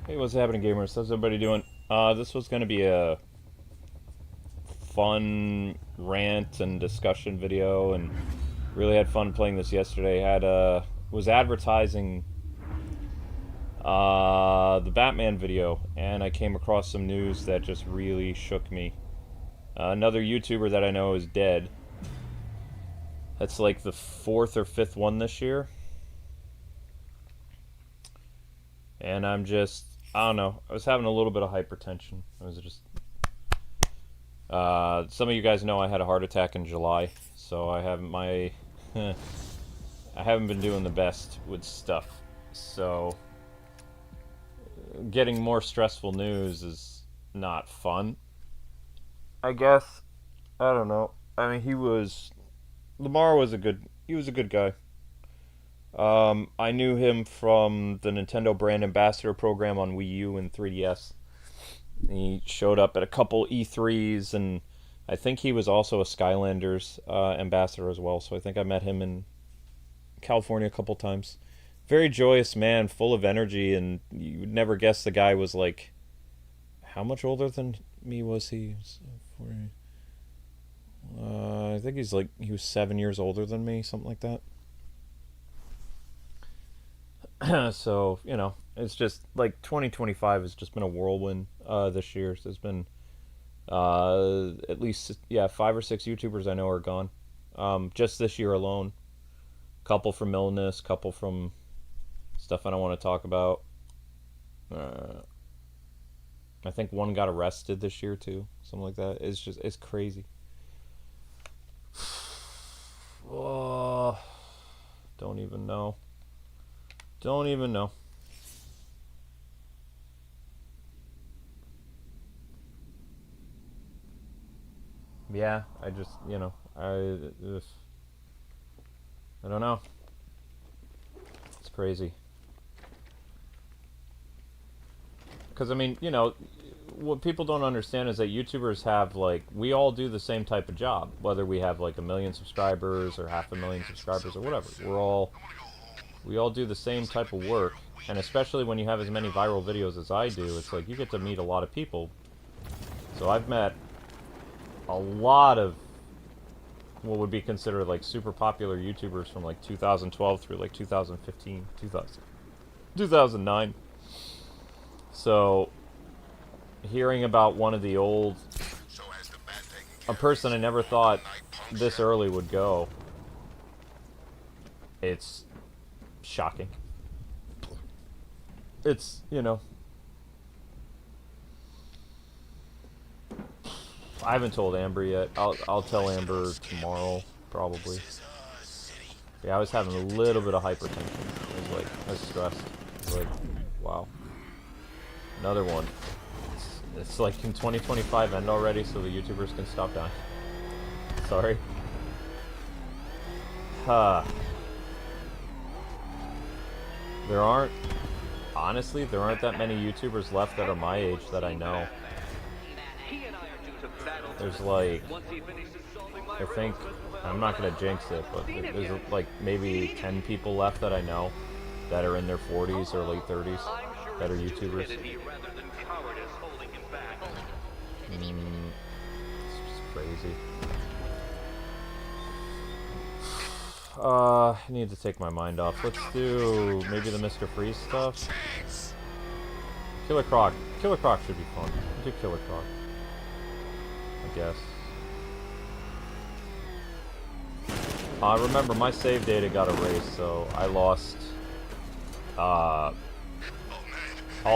Hey, what's happening, gamers? How's everybody doing? This was going to be a fun rant and discussion video, and really had fun playing this yesterday. Was advertising the Batman video, and I came across some news that just really shook me. Another YouTuber that I know is dead. That's like the fourth or fifth one this year, and I don't know. I was having a little bit of hypertension. I was just some of you guys know I had a heart attack in July, so I haven't I haven't been doing the best with stuff. So getting more stressful news is not fun, I guess. I don't know. I mean, Lamar was he was a good guy. I knew him from the Nintendo brand ambassador program on Wii U and 3DS. He showed up at a couple E3s, and I think he was also a Skylanders ambassador as well. So I think I met him in California a couple times. Very joyous man, full of energy, and you would never guess the guy was like, how much older than me was he? 40. I think he was 7 years older than me, something like that. So, it's just like 2025 has just been a whirlwind this year. So there's been at least, yeah, 5 or 6 YouTubers I know are gone. Just this year alone. Couple from illness, couple from stuff I don't want to talk about. I think one got arrested this year too, something like that. It's crazy. Oh, don't even know. Don't even know. Yeah, I just, I don't know. It's crazy. Because, I mean, what people don't understand is that YouTubers have, like, we all do the same type of job. Whether we have, like, 1 million subscribers or 500,000 subscribers or whatever. We all do the same type of work. And especially when you have as many viral videos as I do, it's like you get to meet a lot of people. So I've met a lot of what would be considered like super popular YouTubers from like 2012 through like 2015, 2009. So hearing about one of the old, a person I never thought this early would go, it's shocking. It's, I haven't told Amber yet. I'll tell Amber tomorrow, probably. Yeah, I was having a little bit of hypertension. I was stressed. I was like, wow. Another one. It's like, can 2025 end already so the YouTubers can stop dying? Sorry. Honestly, there aren't that many YouTubers left that are my age that I know. There's like, I think, I'm not gonna jinx it, but there's like maybe 10 people left that I know that are in their 40s or late 30s that are YouTubers. It's just crazy. I need to take my mind off. Let's do maybe the Mr. Freeze stuff. Killer Croc. Killer Croc should be fun. We'll do Killer Croc, I guess. Remember, my save data got erased, so I lost all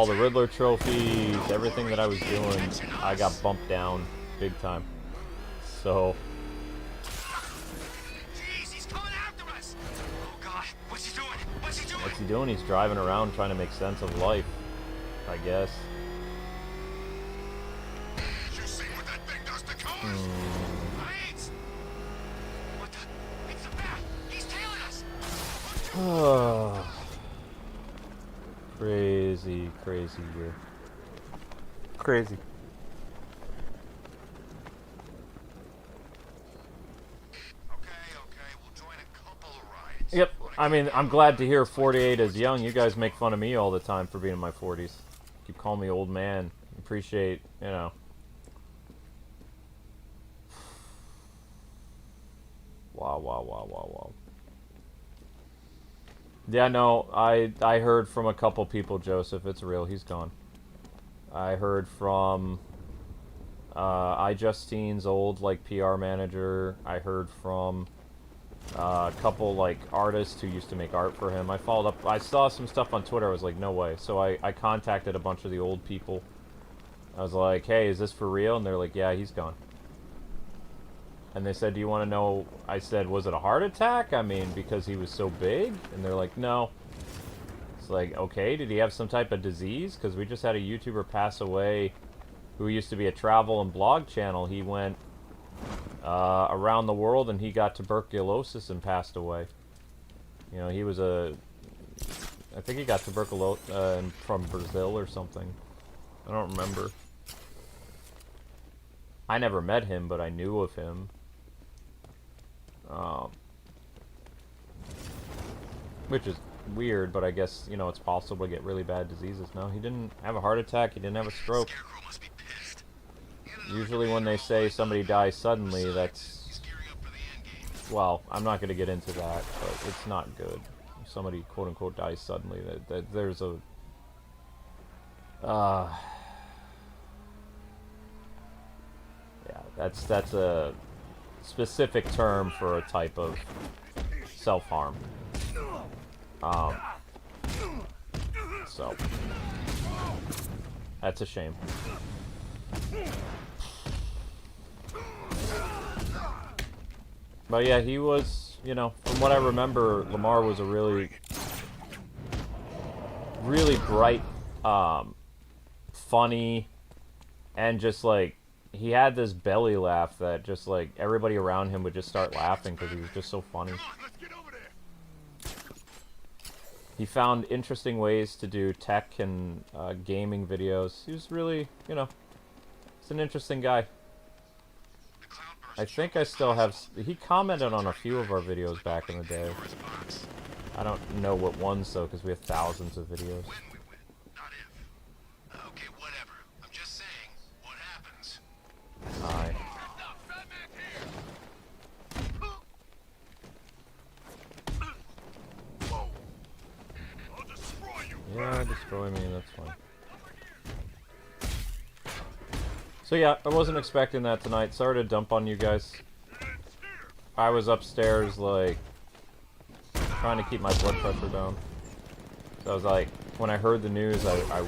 the Riddler trophies, everything that I was doing. I got bumped down big time. So what's he doing? He's driving around trying to make sense of life, I guess. Crazy, crazy year. Crazy. Yep. I mean, I'm glad to hear 48 is young. You guys make fun of me all the time for being in my 40s. Keep calling me old man. Appreciate, you know. Wow, wow, wow, wow, wow. Yeah, no, I heard from a couple people, Joseph. It's real. He's gone. I heard from iJustine's old like PR manager. I heard from a couple like artists who used to make art for him. I followed up. I saw some stuff on Twitter. I was like, no way. So I contacted a bunch of the old people. I was like, hey, is this for real? And they're like, yeah, he's gone. And they said, do you want to know? I said, was it a heart attack? I mean, because he was so big? And they're like, no. It's like, okay, did he have some type of disease? Because we just had a YouTuber pass away who used to be a travel and blog channel. He went around the world and he got tuberculosis and passed away. You know, he was I think he got tuberculosis from Brazil or something. I don't remember. I never met him, but I knew of him. Which is weird, but I guess, you know, it's possible to get really bad diseases. No, he didn't have a heart attack, he didn't have a stroke. Usually when they say somebody dies suddenly, that's... Well, I'm not going to get into that, but it's not good. If somebody, quote-unquote, dies suddenly, that there's a... yeah, that's a specific term for a type of self-harm. So that's a shame. But yeah, he was, you know, from what I remember, Lamar was a really bright, funny, and just like, he had this belly laugh that just like everybody around him would just start laughing because he was just so funny. He found interesting ways to do tech and gaming videos. He was really, you know, he's an interesting guy. I think I still have... He commented on a few of our videos back in the day. I don't know what ones though, because we have thousands of videos. Aye. Yeah, destroy me, that's fine. So yeah, I wasn't expecting that tonight. Sorry to dump on you guys. I was upstairs, like, trying to keep my blood pressure down. So I was like, when I heard the news, I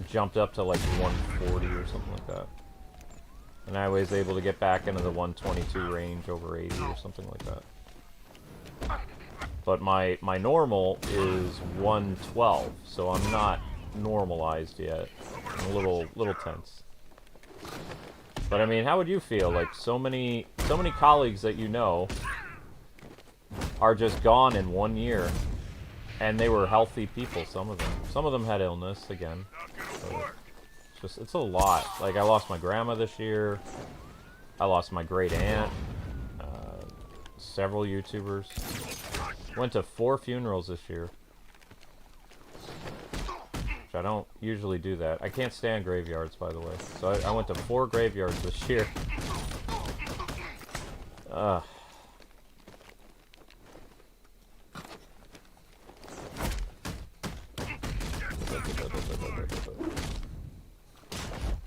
jumped up to like 140 or something like that. And I was able to get back into the 122 range over 80 or something like that. But my normal is 112, so I'm not normalized yet. I'm a little tense. But I mean, how would you feel? Like so many colleagues that you know are just gone in 1 year, and they were healthy people. Some of them had illness again. So it's a lot. Like I lost my grandma this year. I lost my great aunt. Several YouTubers. Went to 4 funerals this year. Which I don't usually do that. I can't stand graveyards, by the way. So I went to 4 graveyards this year.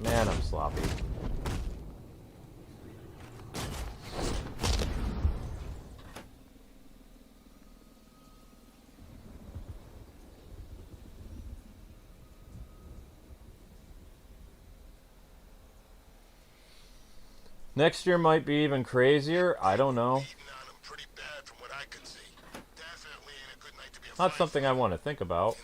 Man, I'm sloppy. Next year might be even crazier. I don't know. Not something I want to think about.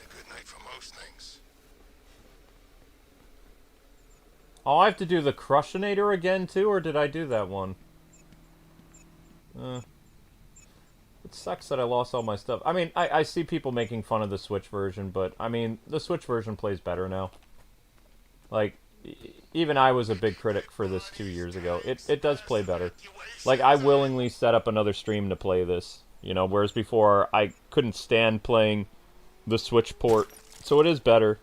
Oh, I have to do the Crushinator again too, or did I do that one? It sucks that I lost all my stuff. I mean, I see people making fun of the Switch version, but I mean, the Switch version plays better now. Like, even I was a big critic for this 2 years ago. It does play better. Like, I willingly set up another stream to play this, you know, whereas before I couldn't stand playing the Switch port. So it is better.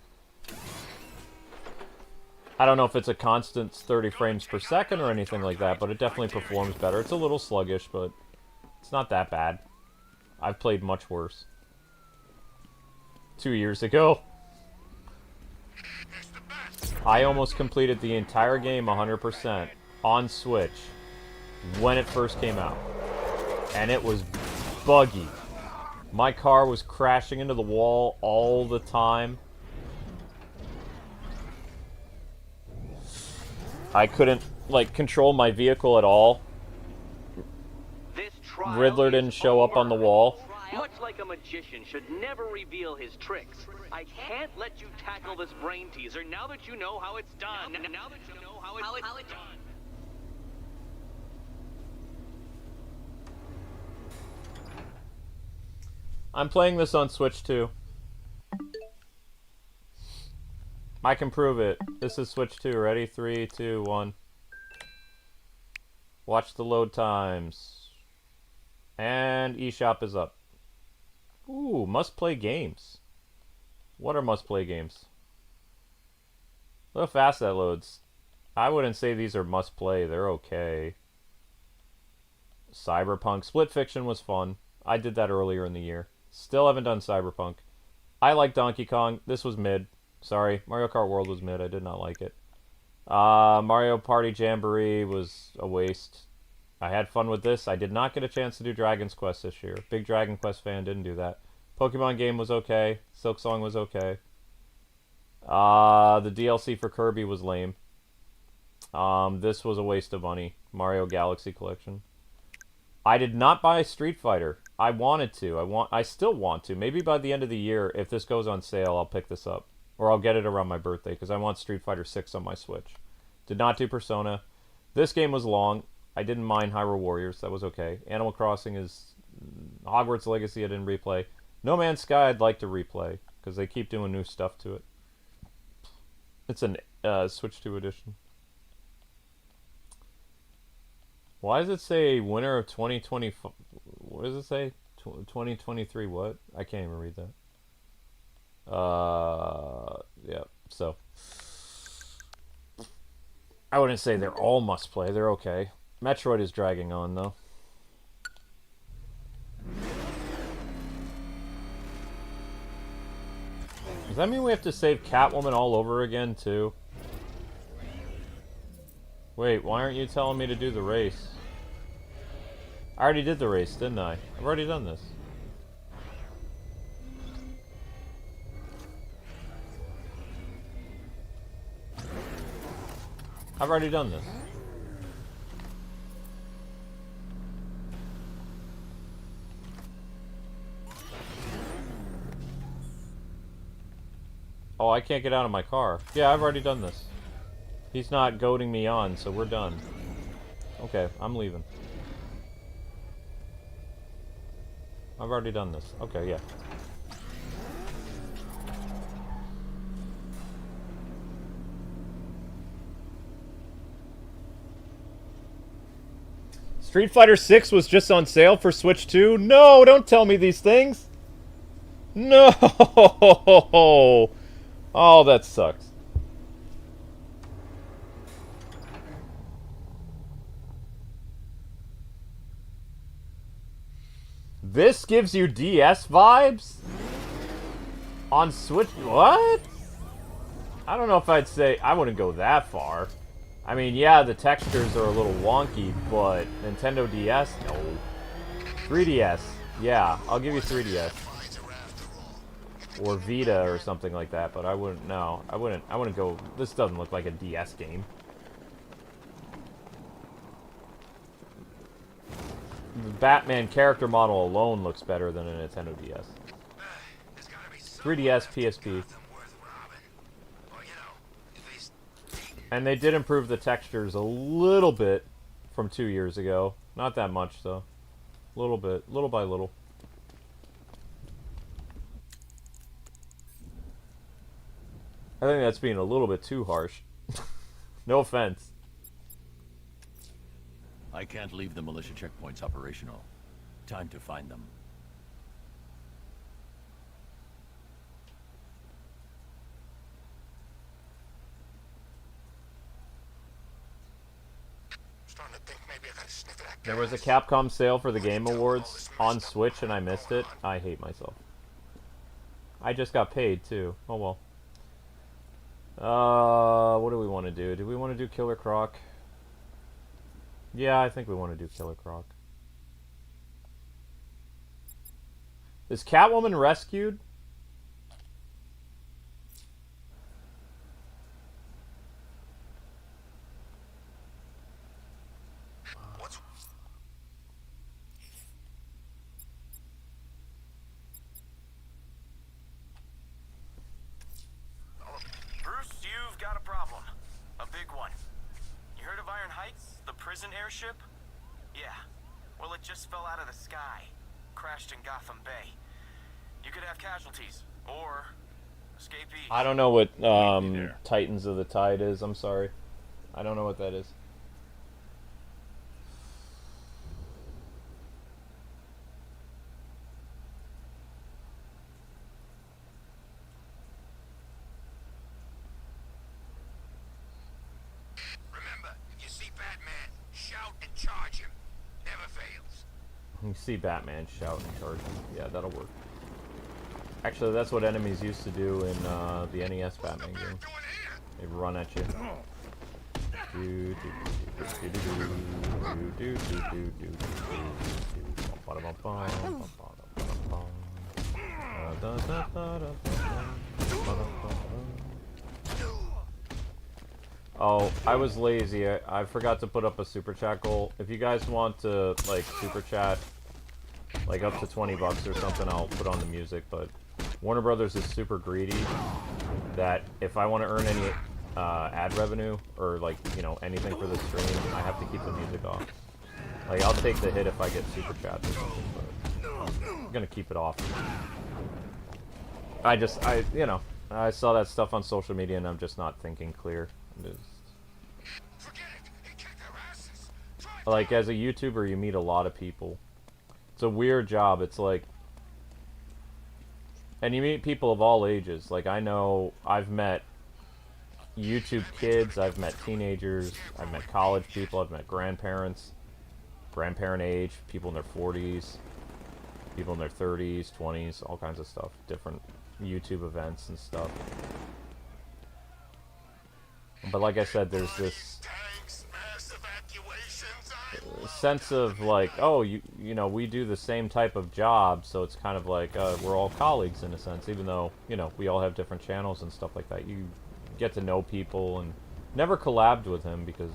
I don't know if it's a constant 30 frames per second or anything like that, but it definitely performs better. It's a little sluggish, but it's not that bad. I've played much worse. 2 years ago. I almost completed the entire game 100% on Switch when it first came out. And it was buggy. My car was crashing into the wall all the time. I couldn't, like, control my vehicle at all. Riddler didn't show up on the wall. Much like a magician should never reveal his tricks, I can't let you tackle this brain teaser now that you know how it's done. Now that you know how it's done. I'm playing this on Switch too. I can prove it. This is Switch 2. Ready? 3, 2, 1. Watch the load times. And eShop is up. Ooh, must-play games. What are must-play games? Look how fast that loads. I wouldn't say these are must-play. They're okay. Cyberpunk. Split Fiction was fun. I did that earlier in the year. Still haven't done Cyberpunk. I like Donkey Kong. This was mid. Sorry. Mario Kart World was mid. I did not like it. Mario Party Jamboree was a waste. I had fun with this. I did not get a chance to do Dragon's Quest this year. Big Dragon Quest fan, didn't do that. Pokemon game was okay. Silk Song was okay. The DLC for Kirby was lame. This was a waste of money. Mario Galaxy Collection. I did not buy Street Fighter. I wanted to. I still want to. Maybe by the end of the year, if this goes on sale, I'll pick this up. Or I'll get it around my birthday, because I want Street Fighter 6 on my Switch. Did not do Persona. This game was long. I didn't mind Hyrule Warriors. That was okay. Animal Crossing is... Hogwarts Legacy I didn't replay. No Man's Sky I'd like to replay, because they keep doing new stuff to it. It's a Switch 2 edition. Why does it say winner of 2020... What does it say? 2023 what? I can't even read that. Yeah, so... I wouldn't say they're all must-play. They're okay. Metroid is dragging on, though. Does that mean we have to save Catwoman all over again, too? Wait, why aren't you telling me to do the race? I already did the race, didn't I? I've already done this. I've already done this. Oh, I can't get out of my car. Yeah, I've already done this. He's not goading me on, so we're done. Okay, I'm leaving. I've already done this. Okay, yeah. Street Fighter 6 was just on sale for Switch 2? No, don't tell me these things! No! Oh, that sucks. This gives you DS vibes? On Switch? What? I don't know if I'd say... I wouldn't go that far. I mean, yeah, the textures are a little wonky, but Nintendo DS? No. 3DS. Yeah, I'll give you 3DS. Or Vita or something like that, but I wouldn't... No, I wouldn't go... This doesn't look like a DS game. The Batman character model alone looks better than a Nintendo DS. 3DS, PSP. And they did improve the textures a little bit from 2 years ago. Not that much, though. A little bit. Little by little. I think that's being a little bit too harsh. No offense. I can't leave the militia checkpoints operational. Time to find them. There was a Capcom sale for the Game Awards on Switch and I missed it. I hate myself. I just got paid too. Oh well. What do we want to do? Do we want to do Killer Croc? Yeah, I think we want to do Killer Croc. Is Catwoman rescued? Airship? Yeah. Well, it just fell out of the sky. Crashed in Gotham Bay. You could have casualties, or escapees. I don't know what Titans of the Tide is. I'm sorry. I don't know what that is. You see Batman shout and charge him. Yeah, that'll work. Actually, that's what enemies used to do in the NES Batman game. They run at you. Oh, I was lazy. I forgot to put up a super chat goal. If you guys want to like super chat like up to 20 bucks or something, I'll put on the music, but Warner Brothers is super greedy that if I want to earn any ad revenue or like, you know, anything for the stream, I have to keep the music off. Like, I'll take the hit if I get super chats or something, but I'm gonna keep it off. You know, I saw that stuff on social media and I'm just not thinking clear. Like, as a YouTuber, you meet a lot of people. It's a weird job. It's like, and you meet people of all ages. Like, I know I've met YouTube kids, I've met teenagers, I've met college people, I've met grandparents, grandparent age, people in their 40s, people in their 30s, 20s, all kinds of stuff. Different YouTube events and stuff. But like I said, there's this sense of like, oh, you know, we do the same type of job, so it's kind of like we're all colleagues in a sense, even though, you know, we all have different channels and stuff like that. You get to know people, and never collabed with him because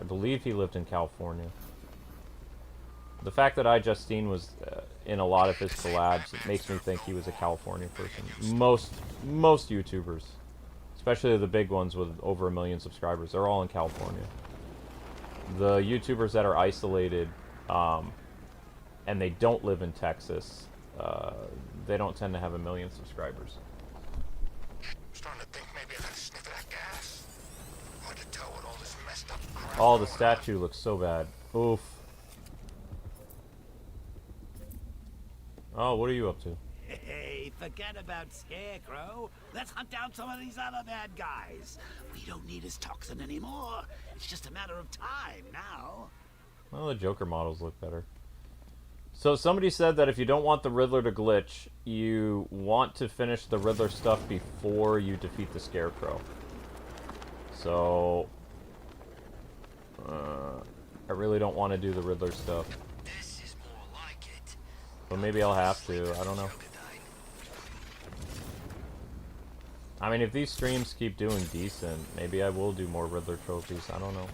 I believe he lived in California. The fact that iJustine was in a lot of his collabs, it makes me think he was a California person. Most YouTubers, especially the big ones with over 1 million subscribers, they're all in California. The YouTubers that are isolated and they don't live in Texas, they don't tend to have 1 million subscribers. Starting to think maybe I gotta sniff that gas. Hard to tell with all this messed up crap. Oh, the statue looks so bad. Oof. Oh, what are you up to? Hey, forget about Scarecrow. Let's hunt down some of these other bad guys. We don't need his toxin anymore. It's just a matter of time now. Well, the Joker models look better. So somebody said that if you don't want the Riddler to glitch, you want to finish the Riddler stuff before you defeat the Scarecrow. So I really don't want to do the Riddler stuff. This is more like it. But maybe I'll have to. I don't know. I mean, if these streams keep doing decent, maybe I will do more Riddler trophies. I don't know.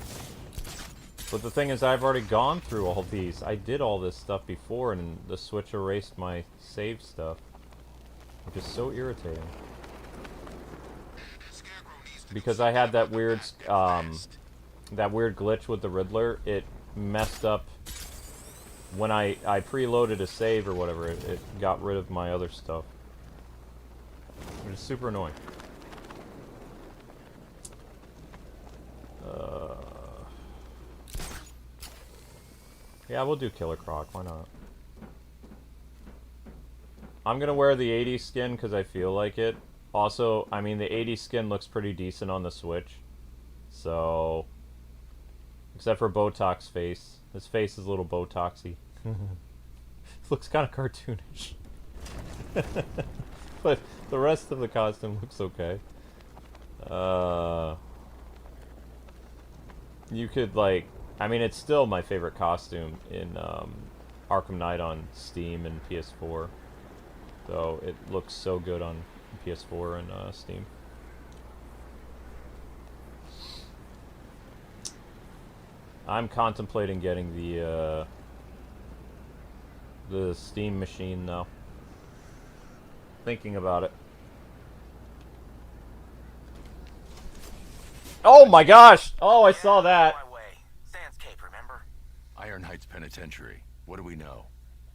But the thing is, I've already gone through all these. I did all this stuff before, and the Switch erased my save stuff. Which is so irritating. Because I had that weird glitch with the Riddler. It messed up when I preloaded a save or whatever. It got rid of my other stuff. Which is super annoying. Yeah, we'll do Killer Croc. Why not? I'm gonna wear the 80s skin because I feel like it. Also, I mean, the 80s skin looks pretty decent on the Switch. So, except for Botox face. His face is a little Botoxy. Looks kind of cartoonish. But the rest of the costume looks okay. You could, like... I mean, it's still my favorite costume in Arkham Knight on Steam and PS4. So it looks so good on PS4 and Steam. I'm contemplating getting the Steam machine though. Thinking about it. Oh my gosh! Oh, I saw that. My way. Sans Cape, remember? Iron Heights Penitentiary. What do we know?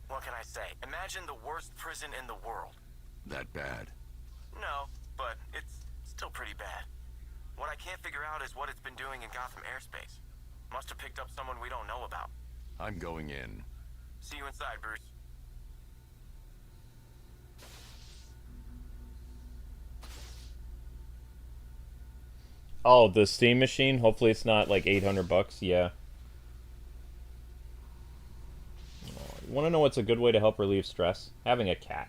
What can I say? Imagine the worst prison in the world. That bad? No, but it's still pretty bad. What I can't figure out is what it's been doing in Gotham airspace. Must have picked up someone we don't know about. I'm going in. See you inside, Bruce. Oh, the Steam machine? Hopefully it's not like $800. Yeah. Oh, you want to know what's a good way to help relieve stress? Having a cat.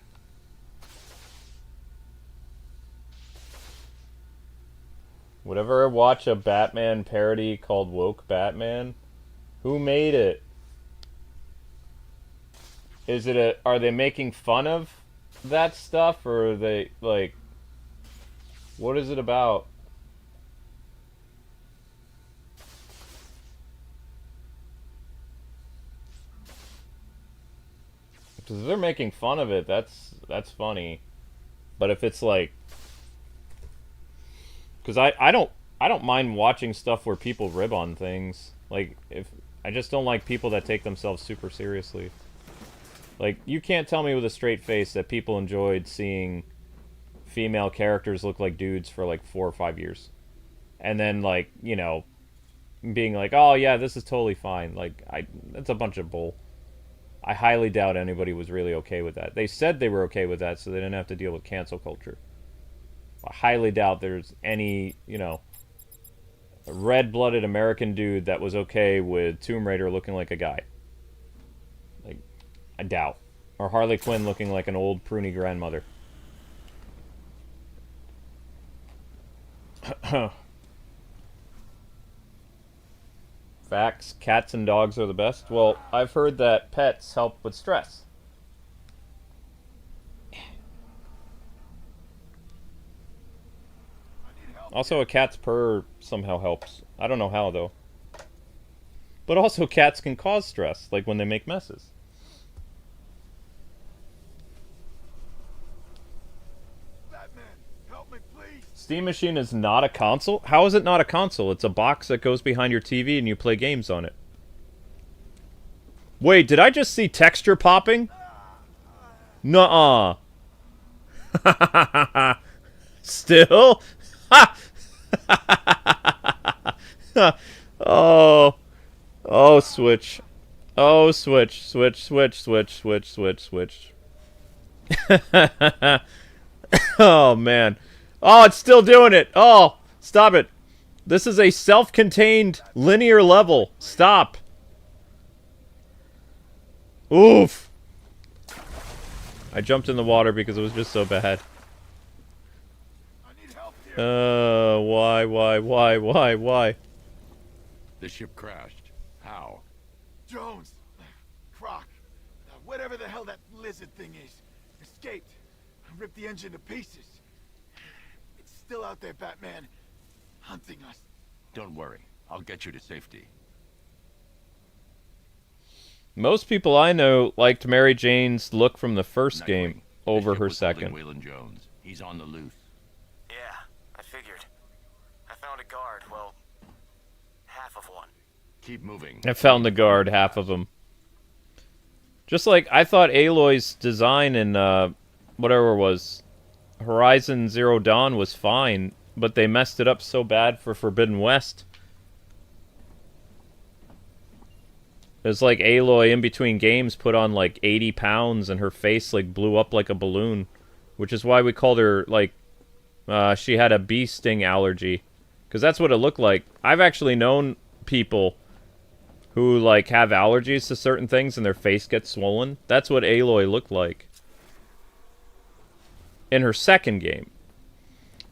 Would ever watch a Batman parody called Woke Batman? Who made it? Is it a... Are they making fun of that stuff? Or are they, like... What is it about? Because if they're making fun of it, that's funny. But if it's like... Because I don't mind watching stuff where people rib on things. Like, if... I just don't like people that take themselves super seriously. Like, you can't tell me with a straight face that people enjoyed seeing female characters look like dudes for like 4 or 5 years. And then, like, you know, being like, oh yeah, this is totally fine. Like, that's a bunch of bull. I highly doubt anybody was really okay with that. They said they were okay with that so they didn't have to deal with cancel culture. I highly doubt there's any, you know, red-blooded American dude that was okay with Tomb Raider looking like a guy. Like, I doubt. Or Harley Quinn looking like an old pruny grandmother. Facts, cats and dogs are the best. Well, I've heard that pets help with stress. Also, a cat's purr somehow helps. I don't know how, though. But also, cats can cause stress, like when they make messes. Batman, help me, please. Steam Machine is not a console? How is it not a console? It's a box that goes behind your TV and you play games on it. Wait, did I just see texture popping? Nuh-uh. Still? Oh. Oh, Switch. Oh, Switch. Switch, Switch, Switch, Switch, Switch, Switch. Oh, man. Oh, it's still doing it. Oh, stop it. This is a self-contained linear level. Stop. Oof. I jumped in the water because it was just so bad. Why? The ship crashed. How? Jones, Croc, whatever the hell that lizard thing is, escaped. Ripped the engine to pieces. It's still out there, Batman, hunting us. Don't worry. I'll get you to safety. Most people I know liked Mary Jane's look from the first Nightwing. game The over ship her was holding second. Waylon Jones. He's on the loose. Yeah, I figured. I found a guard, well, half of one. Keep moving. I found the guard, half of them. Just like, I thought Aloy's design in, whatever it was, Horizon Zero Dawn was fine, but they messed it up so bad for Forbidden West. It was like Aloy in between games put on like 80 pounds and her face like blew up like a balloon. Which is why we called her like, she had a bee sting allergy. Because that's what it looked like. I've actually known people who like have allergies to certain things and their face gets swollen. That's what Aloy looked like in her second game.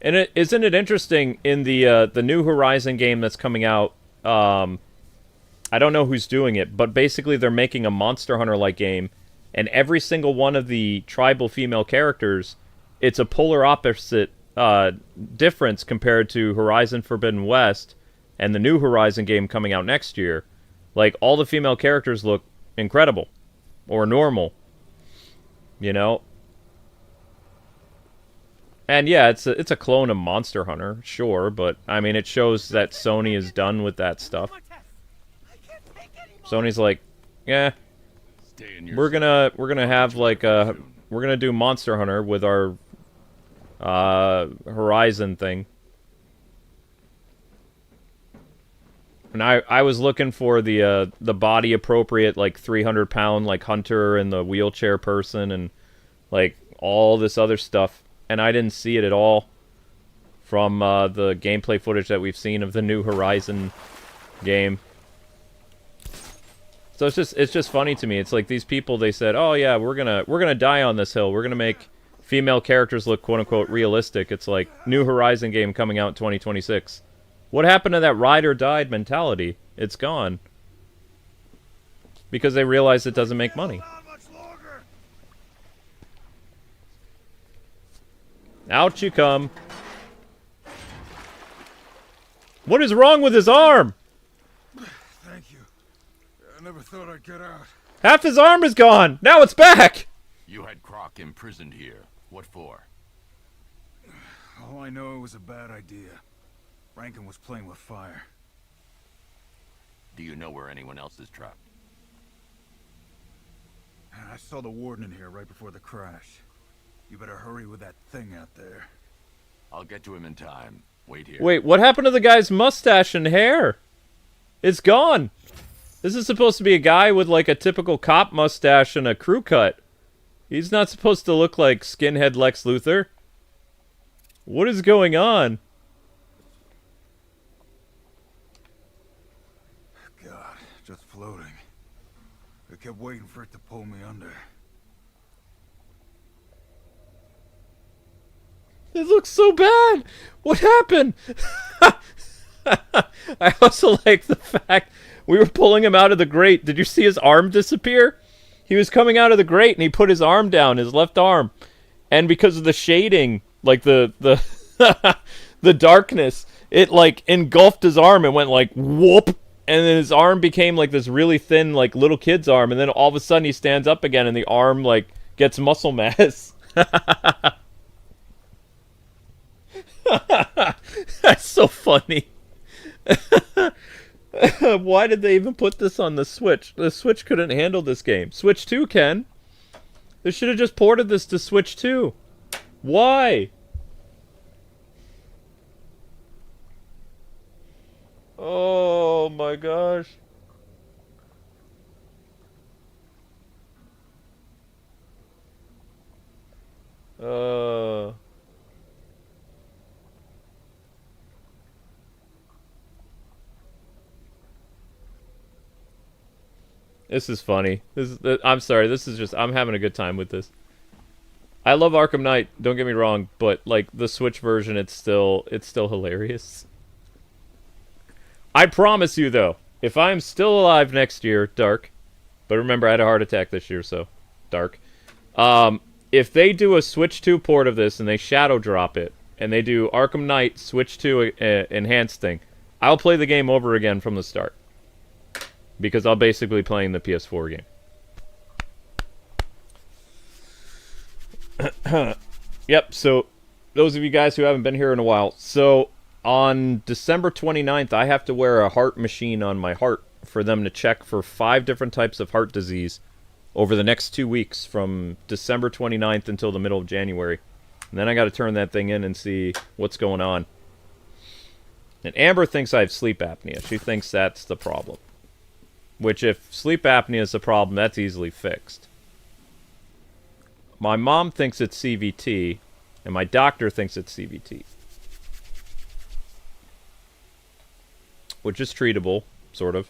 And isn't it interesting in the New Horizon game that's coming out? I don't know who's doing it, but basically they're making a Monster Hunter-like game, and every single one of the tribal female characters, it's a polar opposite difference compared to Horizon Forbidden West and the New Horizon game coming out next year. Like, all the female characters look incredible. Or normal. You know? And yeah, it's a clone of Monster Hunter, sure, but I mean, it shows that Sony is done with that stuff. Sony's like, yeah, we're gonna have like we're gonna do Monster Hunter with our Horizon thing. And I was looking for the body appropriate like 300-pound like hunter and the wheelchair person and like all this other stuff, and I didn't see it at all from the gameplay footage that we've seen of the New Horizon game. So it's just funny to me. It's like these people, they said, "Oh yeah, we're gonna die on this hill. We're gonna make female characters look quote unquote realistic." It's like New Horizon game coming out in 2026. What happened to that ride or died mentality? It's gone. Because they realize it doesn't make money. Out you come. What is wrong with his arm? Thank you. I never thought I'd get out. Half his arm is gone. Now it's back. You had Croc imprisoned here. What for? All I know, it was a bad idea. Rankin was playing with fire. Do you know where anyone else is trapped? I saw the warden in here right before the crash. You better hurry with that thing out there. I'll get to him in time. Wait here. Wait, what happened to the guy's mustache and hair? It's gone. This is supposed to be a guy with like a typical cop mustache and a crew cut. He's not supposed to look like skinhead Lex Luthor. What is going on? God, just floating. I kept waiting for it to pull me under. It looks so bad. What happened? I also like the fact we were pulling him out of the grate. Did you see his arm disappear? He was coming out of the grate and he put his arm down, his left arm. And because of the shading, like the the darkness, it like engulfed his arm and went like whoop. And then his arm became like this really thin, like little kid's arm. And then all of a sudden he stands up again and the arm like gets muscle mass. That's so funny. Why did they even put this on the Switch? The Switch couldn't handle this game. Switch 2 can. They should have just ported this to Switch 2. Why? Oh my gosh. This is funny. I'm sorry. This is just, I'm having a good time with this. I love Arkham Knight. Don't get me wrong, but like the Switch version, it's still hilarious. I promise you though, if I'm still alive next year, Dark, but remember I had a heart attack this year, so Dark. If they do a Switch 2 port of this and they shadow drop it and they do Arkham Knight Switch 2 enhanced thing, I'll play the game over again from the start. Because I'll basically be playing the PS4 game. Yep, so those of you guys who haven't been here in a while. So on December 29th, I have to wear a heart machine on my heart for them to check for 5 different types of heart disease over the next 2 weeks from December 29th until the middle of January. And then I got to turn that thing in and see what's going on. And Amber thinks I have sleep apnea. She thinks that's the problem. Which, if sleep apnea is a problem, that's easily fixed. My mom thinks it's CVT, and my doctor thinks it's CVT. Which is treatable, sort of.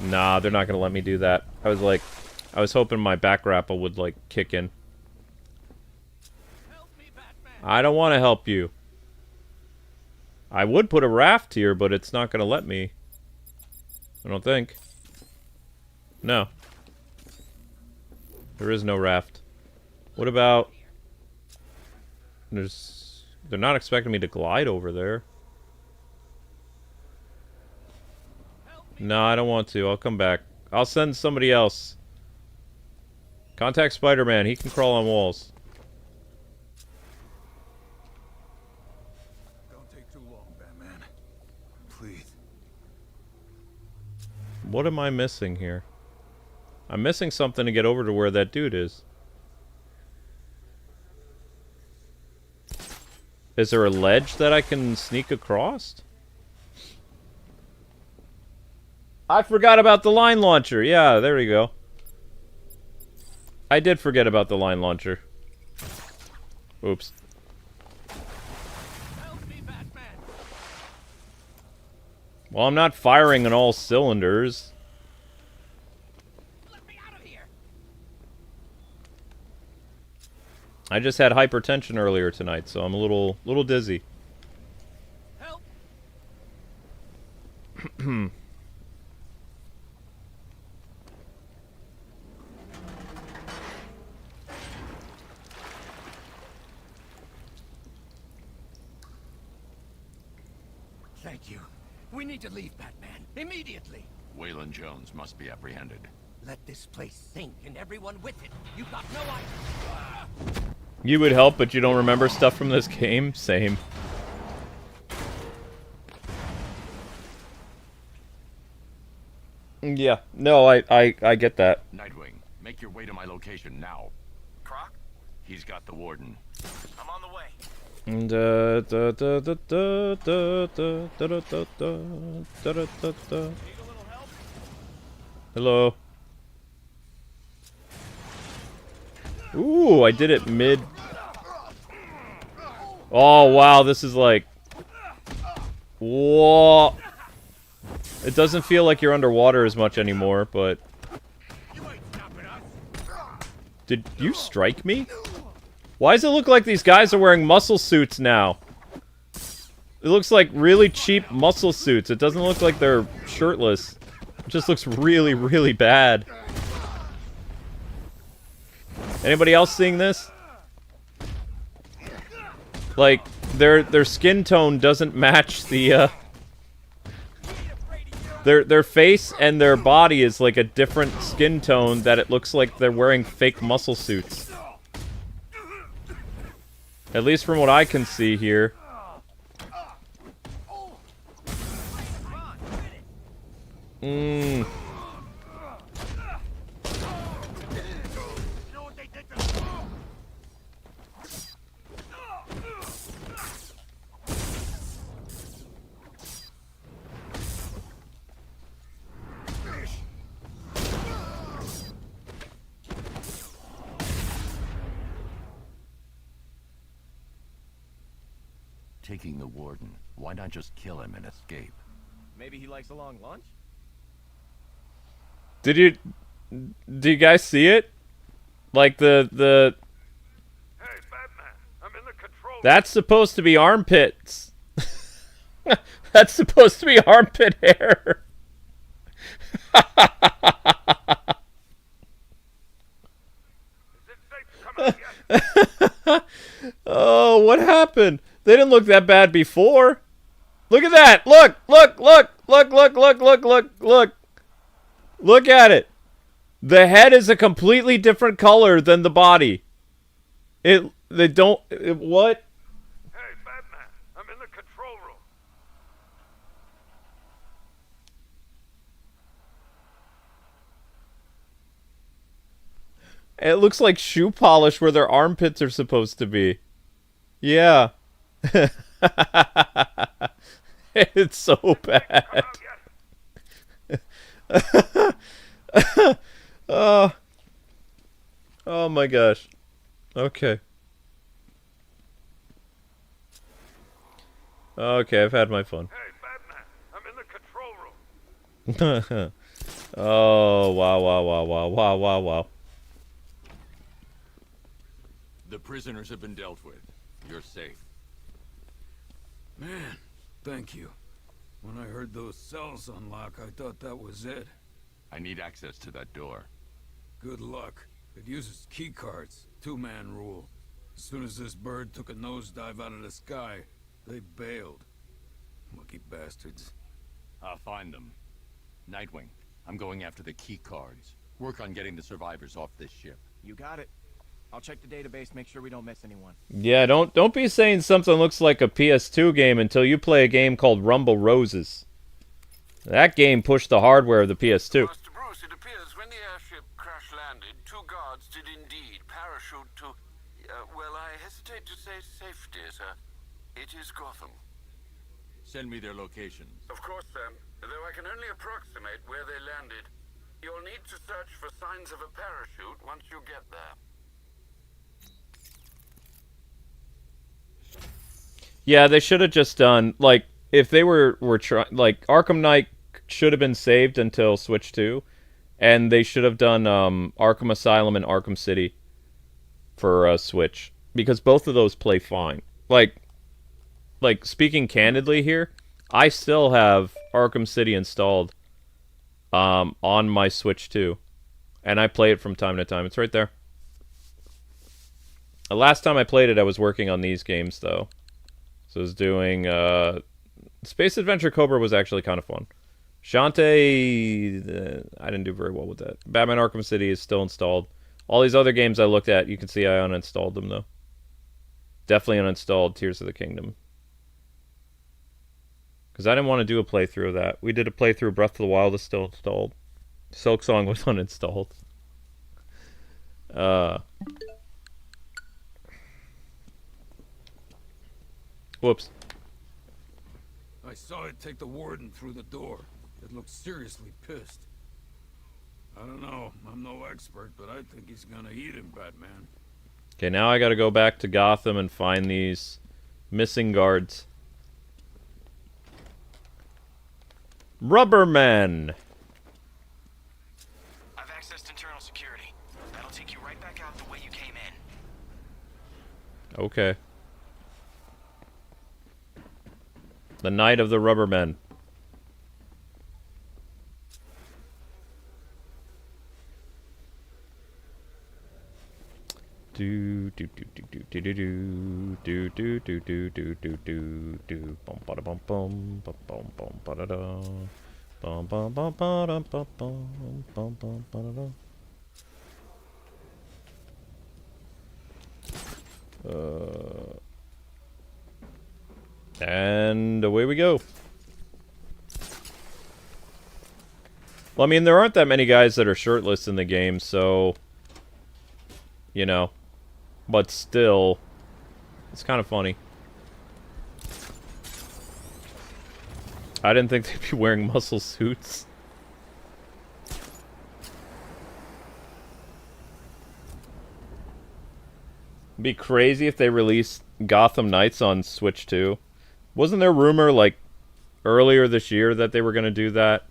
Nah, they're not gonna let me do that. I was hoping my back grapple would, like, kick in. I don't want to help you. I would put a raft here, but it's not gonna let me. I don't think. No. There is no raft. What about... They're not expecting me to glide over there. No, I don't want to. I'll come back. I'll send somebody else. Contact Spider-Man. He can crawl on walls. Don't take too long, Batman. Please. What am I missing here? I'm missing something to get over to where that dude is. Is there a ledge that I can sneak across? I forgot about the line launcher. Yeah, there we go. I did forget about the line launcher. Oops. Well, I'm not firing on all cylinders. I just had hypertension earlier tonight, so I'm a little dizzy. Help. Thank you. We need to leave, Batman. Immediately. Waylon Jones must be apprehended. Let this place sink and everyone with it. You've got no idea. You would help, but you don't remember stuff from this game? Same. Yeah. No, I get that. Nightwing, make your way to my location now. Croc? He's got the warden. I'm on the way. Hello. Ooh, I did it mid. Oh, wow, this is like... Whoa. It doesn't feel like you're underwater as much anymore, but... Did you strike me? Why does it look like these guys are wearing muscle suits now? It looks like really cheap muscle suits. It doesn't look like they're shirtless. It just looks really, really bad. Anybody else seeing this? Like, their skin tone doesn't match the, Their face and their body is like a different skin tone that it looks like they're wearing fake muscle suits. At least from what I can see here. Taking the warden. Why not just kill him and escape? Maybe he likes a long lunch? Do you guys see it? Like the Hey, Batman, I'm in the control. That's supposed to be armpits. That's supposed to be armpit hair. Is it safe to come out yet? Oh, what happened? They didn't look that bad before. Look at that. Look, look, look, look, look, look, look, look, look. Look at it. The head is a completely different color than the body. What? Hey, Batman, I'm in the control room. It looks like shoe polish where their armpits are supposed to be. Yeah. It's so bad. Oh my gosh. Okay. Okay, I've had my fun. Hey, Batman, I'm in the control room. Oh, wow, wow, wow, wow, wow, wow, wow. The prisoners have been dealt with. You're safe. Man, thank you. When I heard those cells unlock, I thought that was it. I need access to that door. Good luck. It uses key cards. Two-man rule. As soon as this bird took a nosedive out of the sky, they bailed. Lucky bastards. I'll find them. Nightwing, I'm going after the key cards. Work on getting the survivors off this ship. You got it. I'll check the database, make sure we don't miss anyone. Yeah, don't be saying something looks like a PS2 game until you play a game called Rumble Roses. That game pushed the hardware of the PS2. Master Bruce, it appears when the airship crash-landed, 2 guards did indeed parachute to... well, I hesitate to say safety, sir. It is Gotham. Send me their locations. Of course, sir. Though I can only approximate where they landed. You'll need to search for signs of a parachute once you get there. Yeah, they should have just done, like, if they were trying, like, Arkham Knight should have been saved until Switch 2, and they should have done Arkham Asylum and Arkham City for Switch, because both of those play fine. Like, speaking candidly here, I still have Arkham City installed on my Switch 2, and I play it from time to time. It's right there. The last time I played it, I was working on these games, though. So I was doing... Space Adventure Cobra was actually kind of fun. Shantae... I didn't do very well with that. Batman Arkham City is still installed. All these other games I looked at, you can see I uninstalled them, though. Definitely uninstalled Tears of the Kingdom. Because I didn't want to do a playthrough of that. We did a playthrough. Breath of the Wild is still installed. Silk Song was uninstalled. Whoops. I saw it take the warden through the door. It looked seriously pissed. I don't know. I'm no expert, but I think he's gonna eat him, Batman. Okay, now I gotta go back to Gotham and find these missing guards. Rubbermen! I've accessed internal security. That'll take you right back out the way you came in. Okay. The Night of the Rubbermen. Do do do do do do do do do do do do do do do bum ba da bum bum bum bum ba da da bum bum bum ba da bum bum bum ba da da. And away we go. Well, I mean, there aren't that many guys that are shirtless in the game, so... You know. But still, it's kind of funny. I didn't think they'd be wearing muscle suits. It'd be crazy if they released Gotham Knights on Switch 2. Wasn't there rumor, like, earlier this year that they were going to do that?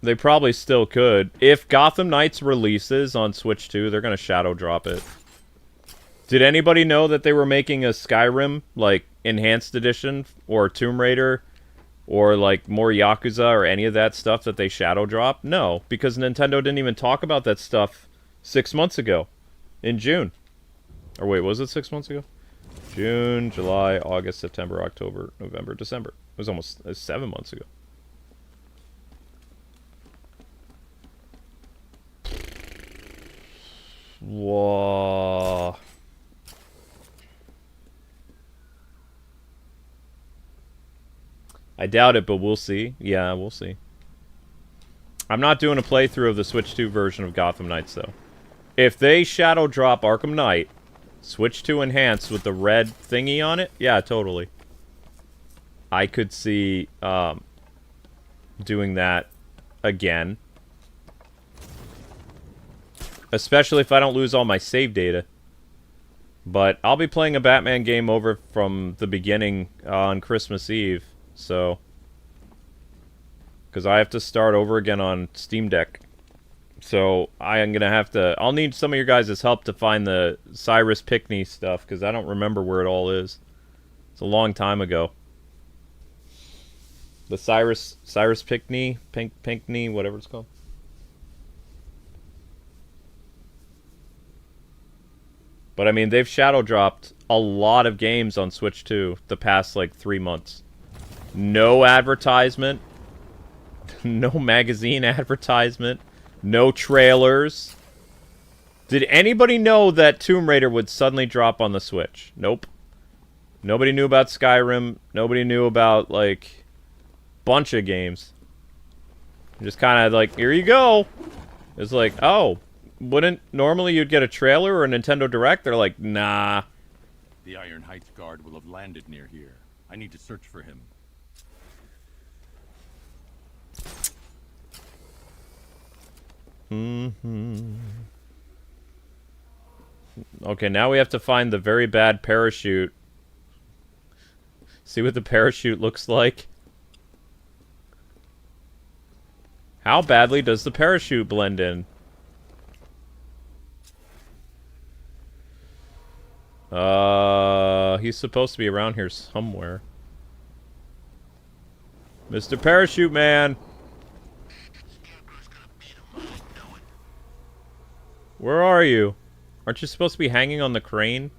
They probably still could. If Gotham Knights releases on Switch 2, they're going to shadow drop it. Did anybody know that they were making a Skyrim, like, Enhanced Edition, or Tomb Raider, or, like, more Yakuza, or any of that stuff that they shadow dropped? No, because Nintendo didn't even talk about that stuff 6 months ago, in June. Or wait, was it 6 months ago? June, July, August, September, October, November, December. It was almost 7 months ago. Whoa. I doubt it, but we'll see. Yeah, we'll see. I'm not doing a playthrough of the Switch 2 version of Gotham Knights, though. If they shadow drop Arkham Knight, Switch 2 Enhanced with the red thingy on it, yeah, totally. I could see doing that again. Especially if I don't lose all my save data. But I'll be playing a Batman game over from the beginning on Christmas Eve, so... because I have to start over again on Steam Deck. So I am gonna have to. I'll need some of your guys' help to find the Cyrus Pickney stuff because I don't remember where it all is. It's a long time ago. The Cyrus Pickney, Pinkney, whatever it's called. But I mean, they've shadow dropped a lot of games on Switch 2 the past like 3 months. No advertisement, no magazine advertisement, no trailers. Did anybody know that Tomb Raider would suddenly drop on the Switch? Nope. Nobody knew about Skyrim. Nobody knew about like bunch of games. Just kind of like, here you go. It's like, oh, wouldn't normally you'd get a trailer or a Nintendo Direct? They're like, nah. The Iron Heights guard will have landed near here. I need to search for him. Okay, now we have to find the very bad parachute. See what the parachute looks like. How badly does the parachute blend in? He's supposed to be around here somewhere. Mr. Parachute Man! Where are you? Aren't you supposed to be hanging on the crane?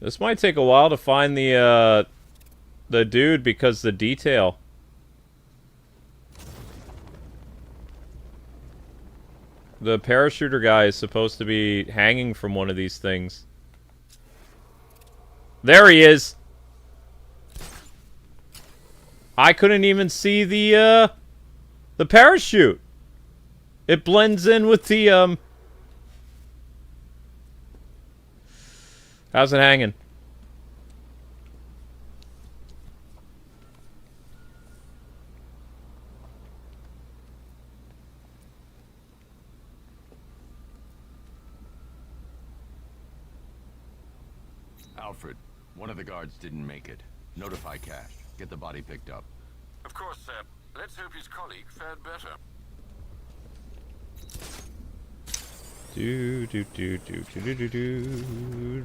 This might take a while to find the dude because the detail. The parachuter guy is supposed to be hanging from one of these things. There he is! I couldn't even see the parachute! It blends in with the, How's it hanging? Alfred, one of the guards didn't make it. Notify Cash. Get the body picked up. Of course, sir. Let's hope his colleague fared better. Do do do do do do do do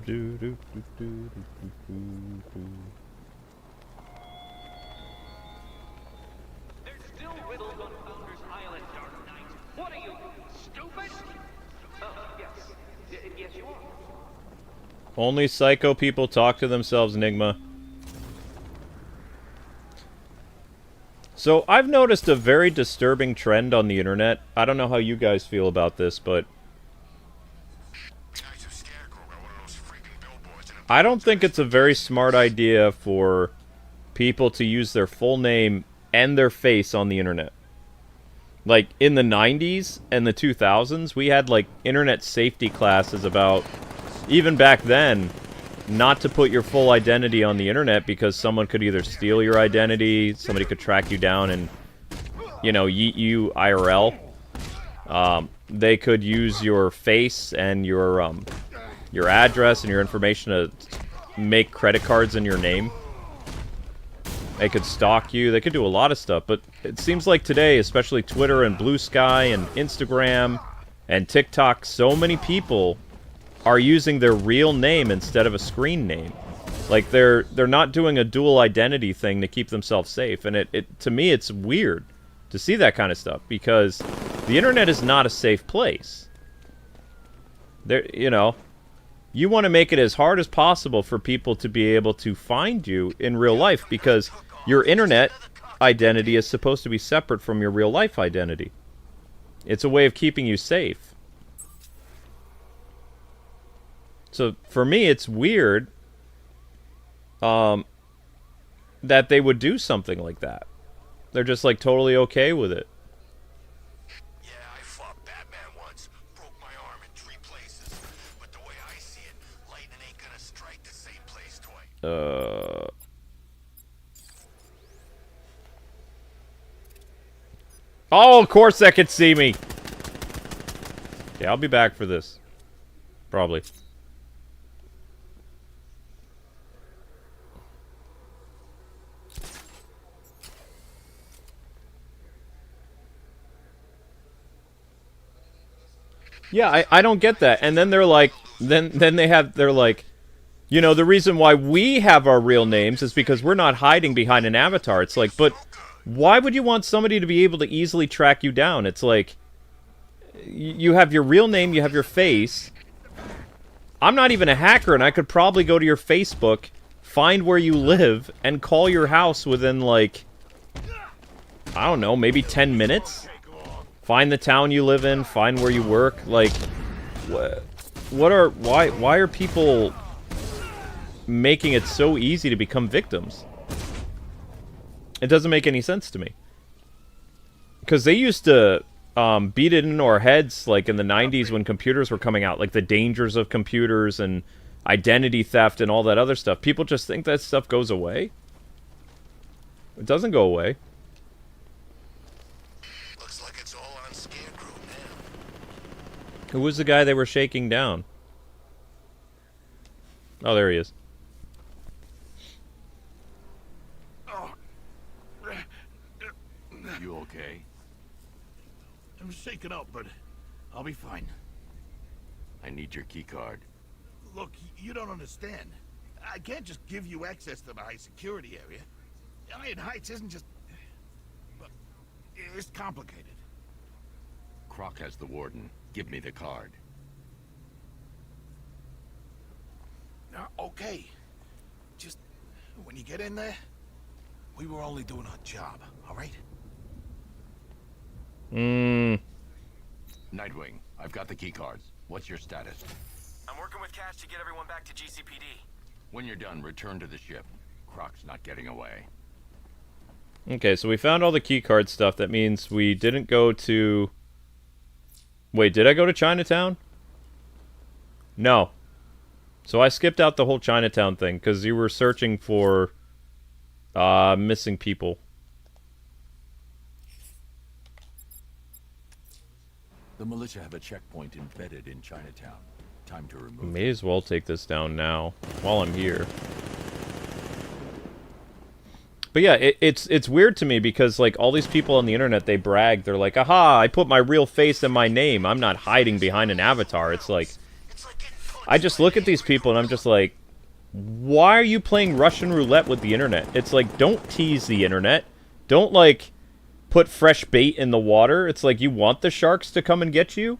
do do do do. There's still riddles on Founders Island, Dark Knight. What are you, stupid? Yes. Yes, you are. Only psycho people talk to themselves, Enigma. So, I've noticed a very disturbing trend on the internet. I don't know how you guys feel about this, but I don't think it's a very smart idea for people to use their full name and their face on the internet. Like, in the 90s and the 2000s, we had, like, internet safety classes about, even back then, not to put your full identity on the internet because someone could either steal your identity, somebody could track you down and, you know, yeet you IRL. They could use your face and your address and your information to make credit cards in your name. They could stalk you. They could do a lot of stuff. But it seems like today, especially Twitter and Blue Sky and Instagram and TikTok, so many people are using their real name instead of a screen name. Like, they're not doing a dual identity thing to keep themselves safe. And it to me, it's weird to see that kind of stuff because the internet is not a safe place. There, you know, you want to make it as hard as possible for people to be able to find you in real life because your internet identity is supposed to be separate from your real life identity. It's a way of keeping you safe. So for me, it's weird that they would do something like that. They're just like totally okay with it. Yeah, I fought Batman once. Broke my arm in 3 places. But the way I see it, lightning ain't gonna strike the same place twice. Oh, of course that could see me. Yeah, I'll be back for this. Probably. Yeah, I don't get that. And then they're like, then they're like, you know, the reason why we have our real names is because we're not hiding behind an avatar. It's like, but why would you want somebody to be able to easily track you down? It's like, you have your real name, you have your face. I'm not even a hacker, and I could probably go to your Facebook, find where you live, and call your house within, like, I don't know, maybe 10 minutes? Find the town you live in, find where you work, like, why are people making it so easy to become victims? It doesn't make any sense to me. Because they used to beat it into our heads, like, in the 90s when computers were coming out, like, the dangers of computers and identity theft and all that other stuff. People just think that stuff goes away. It doesn't go away. Who was the guy they were shaking down? Oh, there he is. You okay? I'm shaken up, but I'll be fine. I need your key card. Look, you don't understand. I can't just give you access to the high security area. Iron Heights isn't just... But it's complicated. Croc has the warden. Give me the card. Okay. Just, when you get in there, we were only doing our job, alright? Nightwing, I've got the key cards. What's your status? I'm working with Cash to get everyone back to GCPD. When you're done, return to the ship. Croc's not getting away. Okay, so we found all the keycard stuff. That means we didn't go to... Wait, did I go to Chinatown? No. So I skipped out the whole Chinatown thing, because you were searching for... missing people. The militia have a checkpoint embedded in Chinatown. Time to remove May as well take this down now, while I'm here. But yeah, it's weird to me because, like, all these people on the internet, they brag. They're like, aha, I put my real face and my name. I'm not hiding behind an avatar. It's like, I just look at these people and I'm just like, why are you playing Russian roulette with the internet? It's like, don't tease the internet. Don't, like, put fresh bait in the water. It's like, you want the sharks to come and get you?